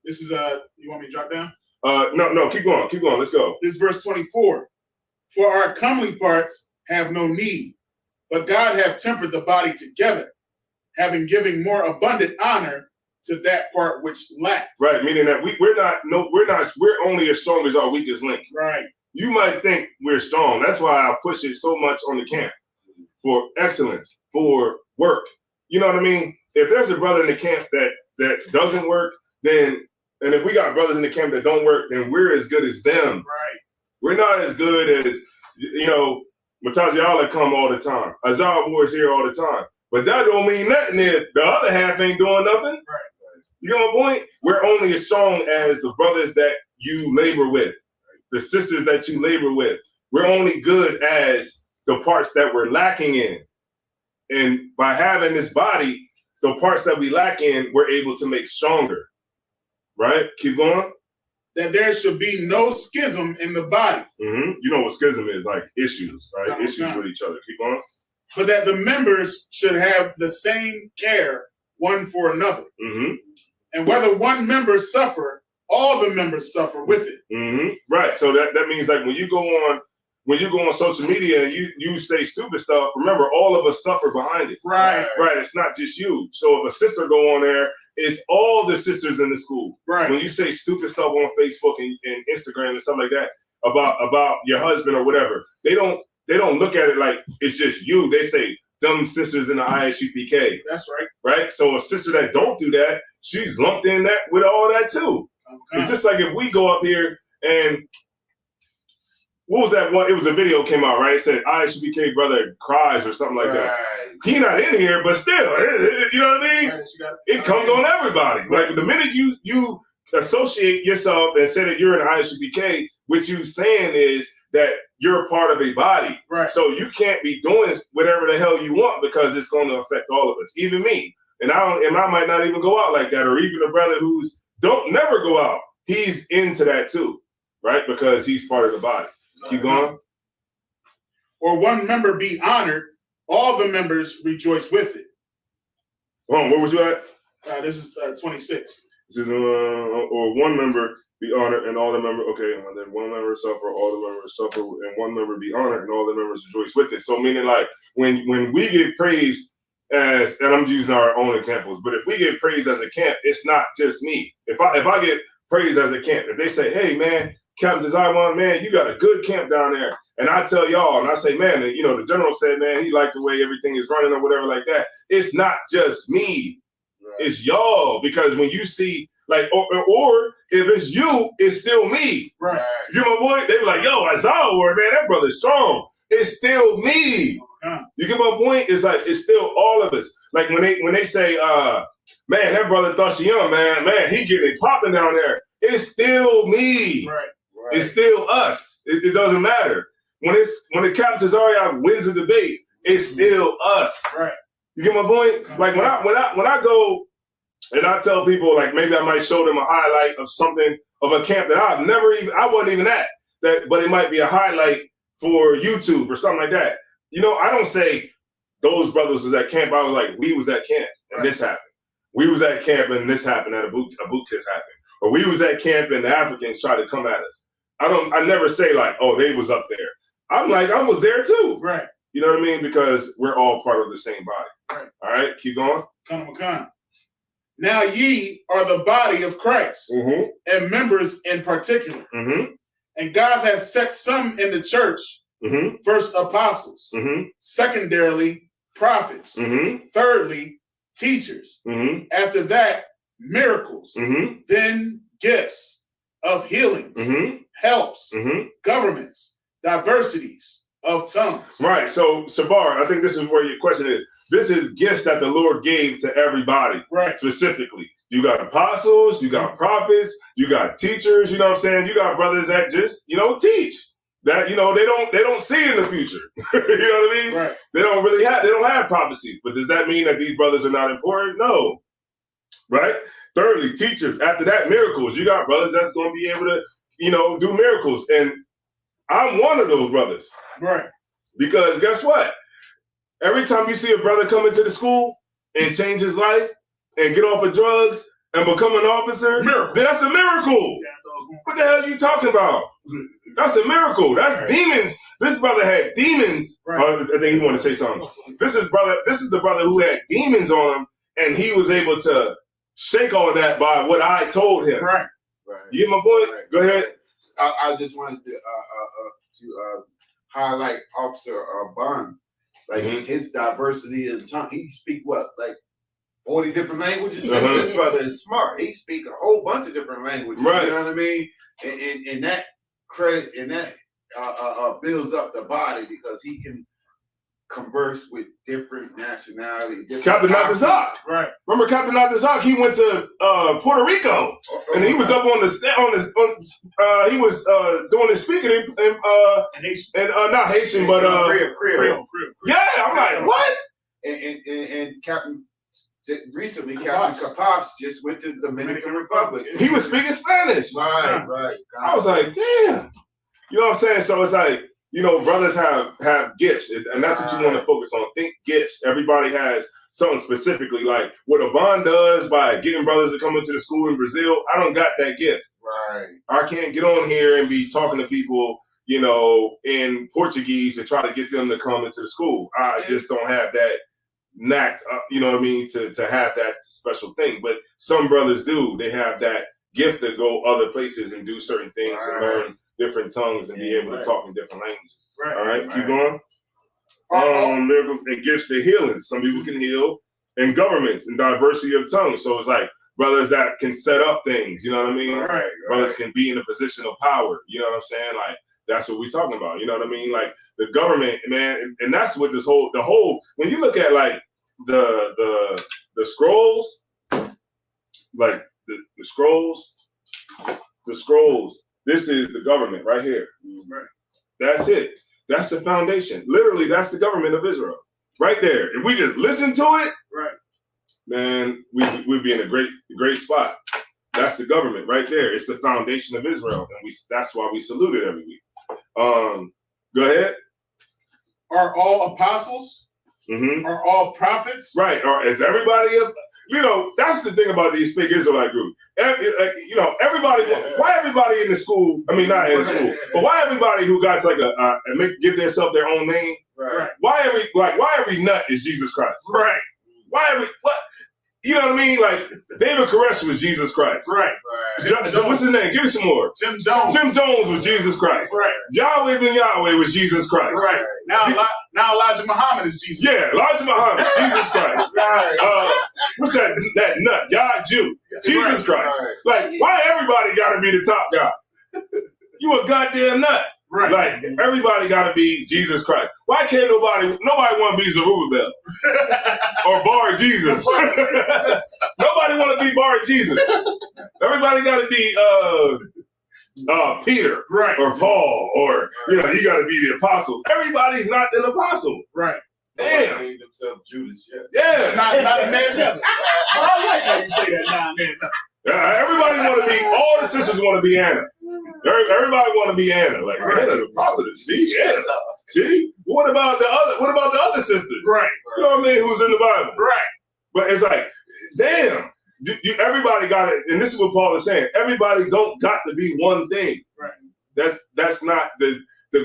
This is you want me to drop down? No, keep going. Keep going. Let's go. This is verse 24. For our comely parts have no need, but God hath tempered the body together, having given more abundant honor to that part which lacked. Right, meaning that we're only as strong as our weakest link. Right. You might think we're strong. That's why I push it so much on the camp for excellence, for work. You know what I mean? If there's a brother in the camp that doesn't work, then, and if we got brothers in the camp that don't work, then we're as good as them. Right. We're not as good as, Mataziala come all the time. Azar War's here all the time. But that don't mean nothing if the other half ain't doing nothing. Right. You know my point? We're only as strong as the brothers that you labor with, the sisters that you labor with. We're only good as the parts that we're lacking in. And by having this body, the parts that we lack in, we're able to make stronger. Right? Keep going. That there should be no schism in the body. You know what schism is, like issues, right? Issues with each other. Keep going. But that the members should have the same care one for another. And whether one member suffer, all the members suffer with it. Right. So that means like when you go on social media and you say stupid stuff, remember all of us suffer behind it. Right. Right. It's not just you. So if a sister go on there, it's all the sisters in the school. Right. When you say stupid stuff on Facebook and Instagram and stuff like that about your husband or whatever, they don't look at it like it's just you. They say them sisters in the ISUPK. That's right. Right. So a sister that don't do that, she's lumped in that with all that too. Okay. It's just like if we go up here and what was that one? It was a video came out, right? It said ISUPK brother cries or something like that. He not in here, but still, you know what I mean? It comes on everybody. Like the minute you associate yourself and say that you're an ISUPK, what you saying is that you're part of a body. Right. So you can't be doing whatever the hell you want because it's going to affect all of us, even me. And I might not even go out like that, or even a brother who's never go out. He's into that too, right? Because he's part of the body. Keep going. Or one member be honored, all the members rejoice with it. Where was you at? This is 26. This is or one member be honored and all the members. Okay, and then one member suffer, all the members suffer, and one member be honored and all the members rejoice with it. So meaning like when we get praised as, and I'm using our own examples, but if we get praised as a camp, it's not just me. If I get praised as a camp, if they say, hey man, Captain Desire One, man, you got a good camp down there. And I tell y'all, and I say, man, the general said, man, he liked the way everything is running or whatever like that. It's not just me. Right. It's y'all. Because when you see, like, or if it's you, it's still me. Right. You know my boy? They be like, yo, Isaiah Ward, man, that brother's strong. It's still me. You get my point? It's like, it's still all of us. Like when they say, man, that brother Thashion, man, he getting it popping down there. It's still me. Right. It's still us. It doesn't matter. When the Captain Tazariak wins a debate, it's still us. Right. You get my point? Like when I go and I tell people, like maybe I might show them a highlight of something of a camp that I wasn't even at, but it might be a highlight for YouTube or something like that. I don't say those brothers was at camp. I was like, we was at camp and this happened. We was at camp and this happened, and a boot kiss happened. Or we was at camp and the Africans tried to come at us. I never say like, oh, they was up there. I'm like, I was there too. Right. You know what I mean? Because we're all part of the same body. Right. All right, keep going. Come. Now ye are the body of Christ, and members in particular. And God has set some in the church, first apostles, secondarily prophets, thirdly teachers, after that miracles, then gifts of healings, helps, governments, diversities of tongues. Right. So, Sabar, I think this is where your question is. This is gifts that the Lord gave to everybody. Right. Specifically. You got apostles, you got prophets, you got teachers, you know what I'm saying? You got brothers that just, teach. That, they don't see in the future. You know what I mean? Right. They don't have prophecies. But does that mean that these brothers are not important? No. right? Thirdly, teachers. After that, miracles. You got brothers that's going to be able to, do miracles. And I'm one of those brothers. Right. Because guess what? Every time you see a brother come into the school and change his life and get off of drugs and become an officer, that's a miracle. What the hell are you talking about? That's a miracle. That's demons. This brother had demons. Right. I think he wanted to say something. This is the brother who had demons on him, and he was able to shake all that by what I told him. Right. You get my point? Right. Go ahead. I just wanted to highlight Officer Bond. Like his diversity in tongue. He speak what, like 40 different languages? This brother is smart. He speak a whole bunch of different languages. Right. You know what I mean? And that credits and that builds up the body because he can converse with different nationalities. Captain Natazak. Right. Remember Captain Natazak? He went to Puerto Rico, and he was up on the he was doing his speaking and not Haitian, but Creole. Yeah, I'm like, what? And Captain Capops just went to the Dominican Republic. He was speaking Spanish. Right. I was like, damn. You know what I'm saying? So it's like, brothers have gifts, and that's what you want to focus on. Think gifts. Everybody has something specifically, like what Avon does by getting brothers to come into the school in Brazil. I don't got that gift. Right. I can't get on here and be talking to people, in Portuguese and try to get them to come into the school. I just don't have that knack, to have that special thing. But some brothers do. They have that gift to go other places and do certain things and learn different tongues and be able to talk in different languages. Right. All right, keep going. Miracles and gifts to healing. Some people can heal, and governments and diversity of tongues. So it's like brothers that can set up things. You know what I mean? Right. Brothers can be in a position of power. You know what I'm saying? Like that's what we're talking about. You know what I mean? Like the government, man, and that's what the whole. When you look at like the scrolls, like the scrolls. This is the government right here. Right. That's it. That's the foundation. Literally, that's the government of Israel. Right there. If we just listen to it, right, man, we'd be in a great spot. That's the government right there. It's the foundation of Israel. And that's why we salute it every week. Go ahead. Are all apostles? Are all prophets? Right. Or is everybody that's the thing about these fake Israelite groups. Everybody. Why everybody in the school? I mean, not in the school, but why everybody who got like give themselves their own name? Right. Why every nut is Jesus Christ? Right. What? You know what I mean? Like David Koresh was Jesus Christ. Right. What's his name? Give me some more. Tim Jones. Tim Jones was Jesus Christ. Right. Yahweh ben Yahweh was Jesus Christ. Right. Now Elijah Muhammad is Jesus. Yeah, Elijah Muhammad, Jesus Christ. Right. What's that nut? Yah Jew. Jesus Christ. Right. Like, why everybody gotta be the top guy? You a goddamn nut. Right. Like, everybody gotta be Jesus Christ. Why can't nobody want to be Zerubbabel? Or Bar Jesus? Nobody want to be Bar Jesus. Everybody gotta be Peter, right, or Paul, or you gotta be the apostle. Everybody's not an apostle. Right. Damn. Named himself Judas, Yeah. Not a man never. I like how you say that. Nah, man. Everybody want to be. All the sisters want to be Anna. Everybody want to be Anna. Like Anna, the prophetess. See, Anna. See. What about the other sisters? Right. You know what I mean? Who's in the Bible? Right. But it's like, damn. Everybody got it, and this is what Paul is saying. Everybody don't got to be one thing. Right. That's not the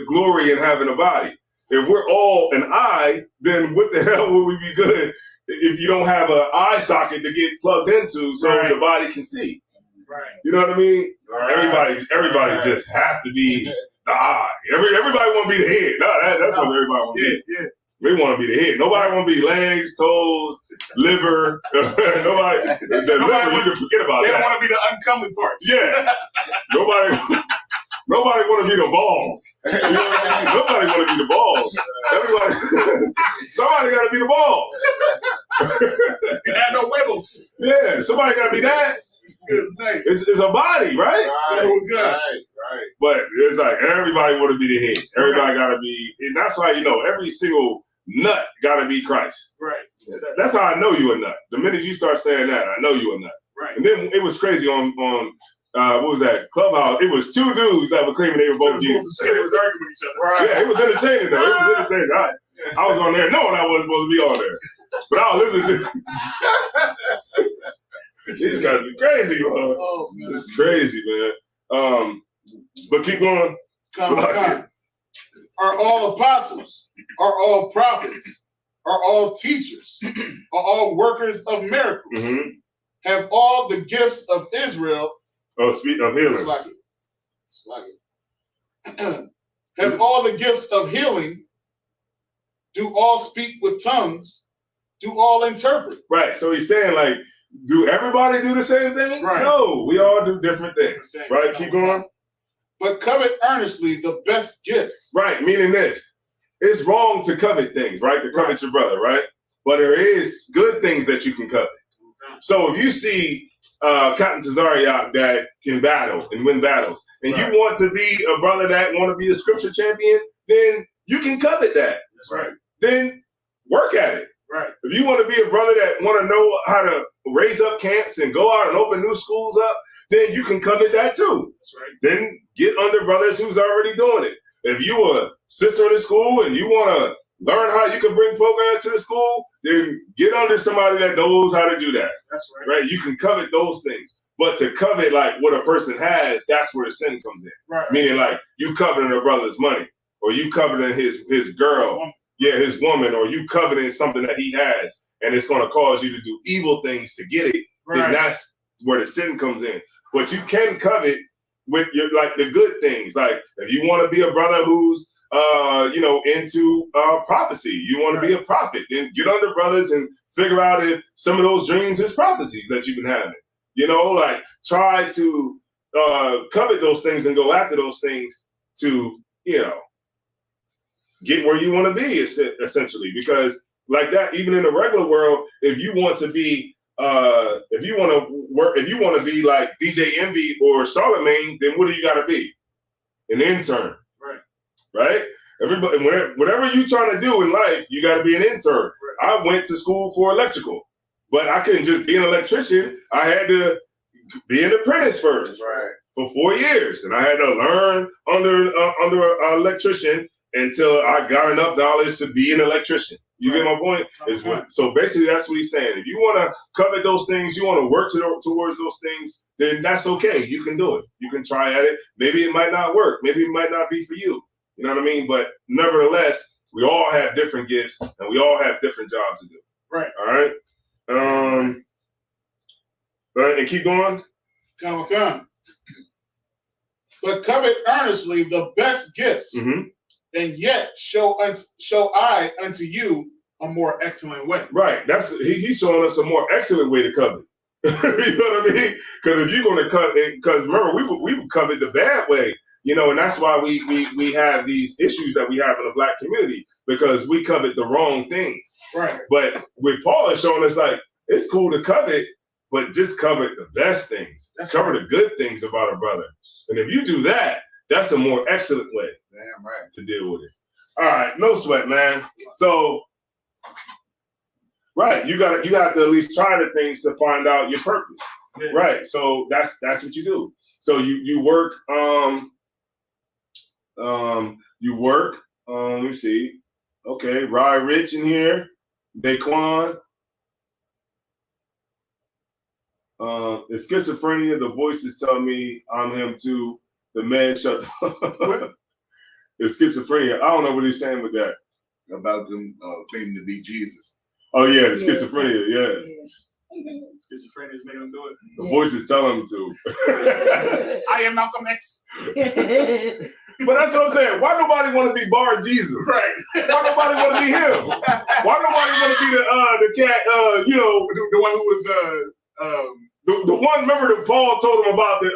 glory in having a body. If we're all an eye, then what the hell will we be good if you don't have an eye socket to get plugged into so the body can see? Right. You know what I mean? Right. Everybody just have to be the eye. Everybody want to be the head. No, that's what everybody want to be. Yeah. We want to be the head. Nobody want to be legs, toes, liver. Nobody. The liver, you can forget about that. They don't want to be the uncomely parts. Yeah. Nobody want to be the balls. Nobody want to be the balls. Everybody. Somebody got to be the balls. You have no wibbles. Yeah. Somebody got to be that. Good night. It's a body, right? Right. But it's like everybody want to be the head. Everybody got to be, and that's why every single nut got to be Christ. Right. That's how I know you a nut. The minute you start saying that, I know you a nut. Right. And then it was crazy on what was that, Clubhouse? It was two dudes that were claiming they were both Jesus. They was arguing with each other. Right. Yeah, it was entertaining though. It was entertaining. I was on there knowing I wasn't supposed to be on there. But I was listening to these guys be crazy, man. Oh, man. It's crazy, man. But keep going. Come. Are all apostles? Are all prophets? Are all teachers? Are all workers of miracles? Mm-hmm. Have all the gifts of Israel? Oh, speak of healing. It's like it. Have all the gifts of healing? Do all speak with tongues? Do all interpret? Right. So he's saying, like, do everybody do the same thing? Right. No, we all do different things. Right. Keep going. But covet earnestly the best gifts. Right. Meaning this. It's wrong to covet things, right? To covet your brother, right? But there is good things that you can covet. So if you see Captain Tazariak that can battle and win battles, and you want to be a brother that want to be a scripture champion, then you can covet that. That's right. Then work at it. Right. If you want to be a brother that want to know how to raise up camps and go out and open new schools up, then you can covet that too. That's right. Then get under brothers who's already doing it. If you a sister in the school and you want to learn how you can bring programs to the school, then get under somebody that knows how to do that. That's right. Right? You can covet those things. But to covet like what a person has, that's where the sin comes in. Right. Meaning like you coveting a brother's money, or you coveting his girl, his woman, or you coveting something that he has, and it's going to cause you to do evil things to get it. Right. Then that's where the sin comes in. But you can covet with your like the good things. Like if you want to be a brother who's into prophecy, you want to be a prophet, then get under brothers and figure out if some of those dreams is prophecies that you've been having. Like try to covet those things and go after those things to, get where you want to be, essentially. Because like that, even in the regular world, if you want to be if you want to be like DJ Envy or Charlemagne, then what do you got to be? An intern. Right? Everybody, whatever you're trying to do in life, you got to be an intern. Right. I went to school for electrical, but I couldn't just be an electrician. I had to be an apprentice first for 4 years, and I had to learn under an electrician until I got enough knowledge to be an electrician. You get my point? So basically, that's what he's saying. If you want to covet those things, you want to work towards those things, then that's okay. You can do it. You can try at it. Maybe it might not work. Maybe it might not be for you. You know what I mean? But nevertheless, we all have different gifts and we all have different jobs to do. Right. All right. And keep going. Come. But covet earnestly the best gifts, and yet show I unto you a more excellent way. Right. He's showing us a more excellent way to covet. You know what I mean? Because if you're going to cut, because remember we would covet the bad way, and that's why we have these issues that we have in the Black community, because we covet the wrong things. Right. But with Paul is showing us like it's cool to covet, but just covet the best things. Cover the good things about a brother, and if you do that, that's a more excellent way. Damn right. To deal with it. All right, no sweat, man. So. Right, you have to at least try the things to find out your purpose. Yeah. Right, so that's what you do. So you work. Let me see. Okay, Rye Rich in here. Daquan. It's schizophrenia. The voices tell me I'm him too. The man shut the. It's schizophrenia. I don't know what he's saying with that. About them claiming to be Jesus. Oh yeah, the schizophrenia, yeah. Schizophrenia is making them do it. The voices tell him to. I am Malcolm X. But that's what I'm saying. Why nobody want to be Bar Jesus? Right. Why nobody want to be him? Why nobody want to be the cat? The one who was the one. Remember that Paul told him about the.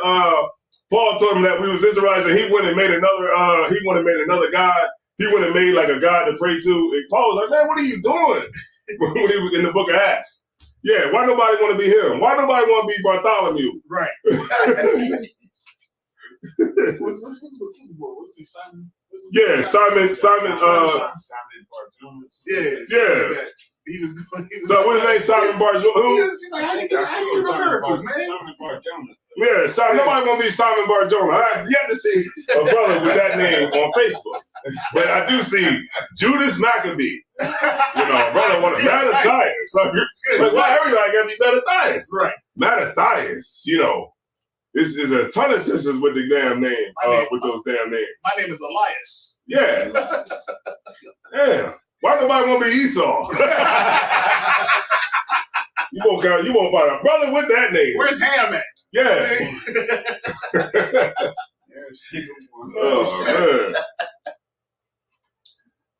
Paul told him that we was Israelites, and he went and made another. He went and made another god. He went and made like a god to pray to. And Paul was like, "Man, what are you doing?" When he was in the book of Acts. Yeah, why nobody want to be him? Why nobody want to be Bartholomew? Right. What's his Simon? Yeah, Simon. Yeah. He was doing. So what's his name? Simon Bar Jonah. He's like, how you do miracles, man? Yeah, nobody gonna be Simon Bar Jonah. I have yet to see a brother with that name on Facebook, but I do see Judas Maccabee. You know, brother want Mattathias. Like why everybody gotta be Mattathias? Right. Mattathias. You know, is a ton of sisters with the damn name. With those damn names. My name is Elias. Yeah. Yeah. Why nobody want to be Esau? You won't find a brother with that name. Where's Ham at? Yeah. Oh, man.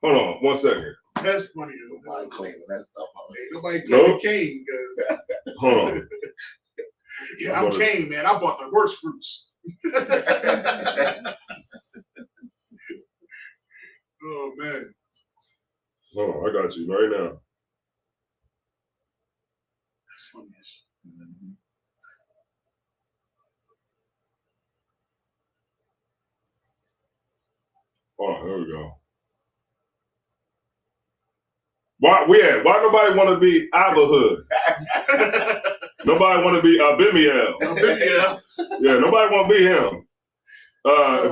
Hold on 1 second. That's funny. Nobody claiming that stuff. Ain't nobody claiming Cain. Hold on. Yeah, I'm Cain, man. I bought the worst fruits. Oh, man. Hold on, I got you right now. That's funny as shit. Oh, there we go. Why nobody want to be Abahud? Nobody want to be Abimael. Yeah, nobody want to be him. But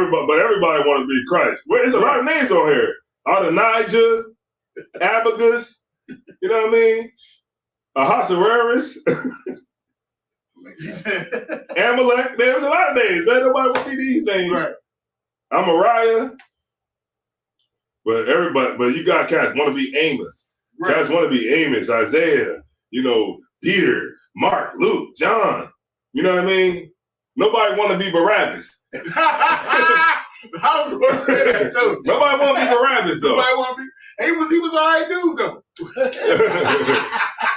everybody want to be Christ. Well, there's a lot of names on here. Adonijah, Abagus, you know what I mean? Ahasuerus, Amalek. There's a lot of names, man. Nobody want to be these names. Right. Amariah. But you got cats want to be Amos. Right. Cats want to be Amos, Isaiah, you know, Peter, Mark, Luke, John. You know what I mean? Nobody want to be Barabbas. I was going to say that too. Nobody want to be Barabbas though. Nobody want to be. He was all right dude though.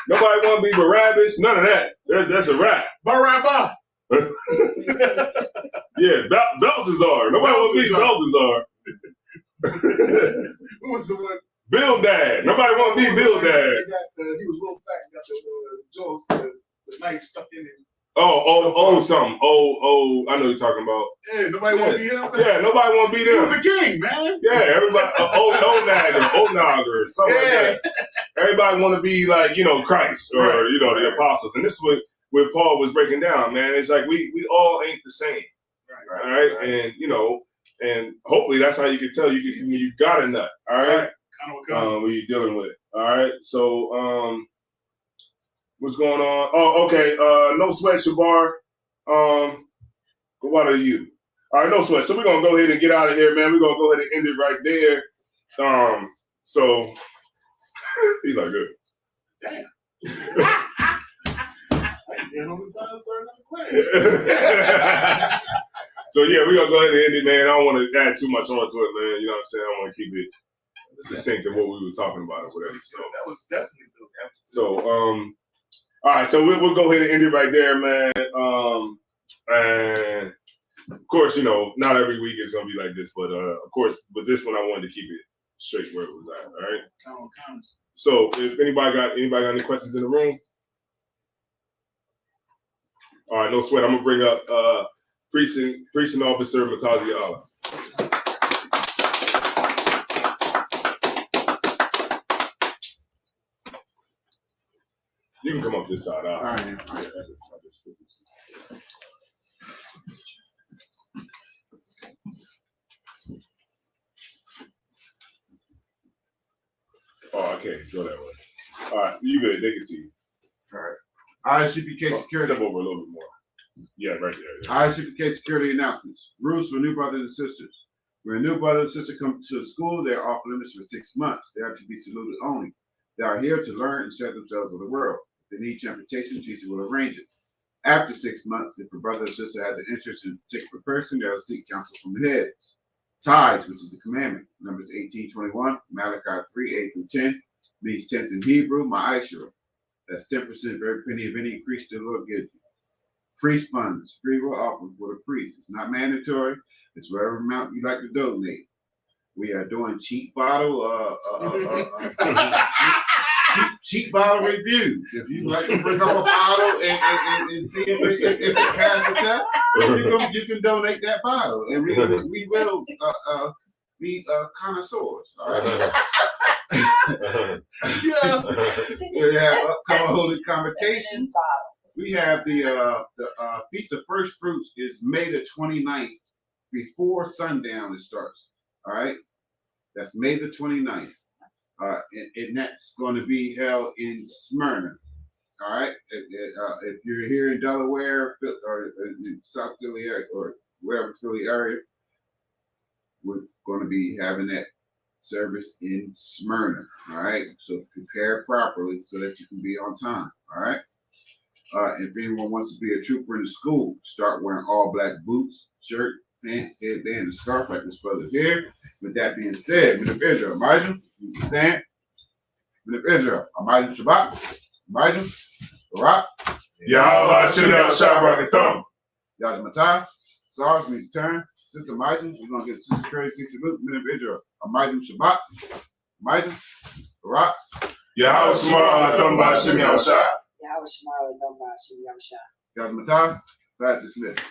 Nobody want to be Barabbas. None of that. That's a rap. Barabbas. Yeah, Belshazzar. Nobody want to be Belshazzar. Who was the one? Bildad. Nobody want to be Bildad. He was real fat. Got the knife stuck in him. Something. I know you're talking about. Yeah, nobody want to be him. Yeah, nobody want to be them. He was a king, man. Yeah, everybody. Onag or something like that. Everybody want to be like, you know, Christ or the apostles. And this is what Paul was breaking down, man. It's like we all ain't the same. Right. All right. And you know, and hopefully that's how you can tell you got a nut. All right. When you're dealing with it. All right. So what's going on? Oh, okay. No sweat, Shabar. What are you? All right, no sweat. So we're gonna go ahead and get out of here, man. We're gonna go ahead and end it right there. So he's like, good. Damn. So yeah, we're gonna go ahead and end it, man. I don't want to add too much onto it, man. You know what I'm saying? I want to keep it succinct to what we were talking about or whatever. So that was definitely good. So all right, so we'll go ahead and end it right there, man. And of course, you know, not every week is gonna be like this, but of course, with this one, I wanted to keep it straight where it was at. All right. So, if anybody got any questions in the room? All right, no sweat. I'm gonna bring up Precinct Officer Matazi Allah. You can come up this side. All right. Oh, I can't go that way. All right, you good. They can see you. All right. ISUPK Security. Step over a little bit more. Yeah, right there. Yeah. ISUPK Security announcements. Rules for new brothers and sisters. When a new brother and sister come to school, they are off limits for 6 months. They are to be saluted only. They are here to learn and set themselves of the world. If they need transportation, teacher will arrange it. After 6 months, if a brother or sister has an interest in a particular person, they'll seek counsel from the heads. Tithes, which is the commandment. Numbers 18:21, Malachi 3:8-10, means tenth in Hebrew, ma'ashera. That's 10% of every penny of any increase the Lord gives you. Priest funds, free will offering for the priest. It's not mandatory. It's whatever amount you like to donate. We are doing cheap bottle cheap bottle reviews. If you like to bring up a bottle and see if it passes the test, you can donate that bottle, and we will be connoisseurs. All right. Yeah. We have upcoming holy convocations. We have the Feast of First Fruits is May the 29th. Before sundown it starts. All right. That's May the 29th. And that's going to be held in Smyrna. All right. If you're here in Delaware or South Philly area or wherever Philly area, we're going to be having that service in Smyrna. All right. So prepare properly so that you can be on time. All right. If anyone wants to be a trooper in the school, start wearing all black boots, shirt, pants, headband, and scarf like this brother here. With that being said, Men of Israel, Elijah, you stand. Men of Israel, Elijah Shabbat, Elijah, Barak, Yahweh Shemel Shabbat Thumb. Yajmatah, Sarge means turn. Sister Elijah, we're going to get Sister Curry, 60 Luke, Men of Israel, Elijah Shabbat, Elijah, Barak, Yahweh Shemel Thumb by Shemel Shah. Yahweh Shemel Thumb by Shemel Shah. Yajmatah, class dismissed.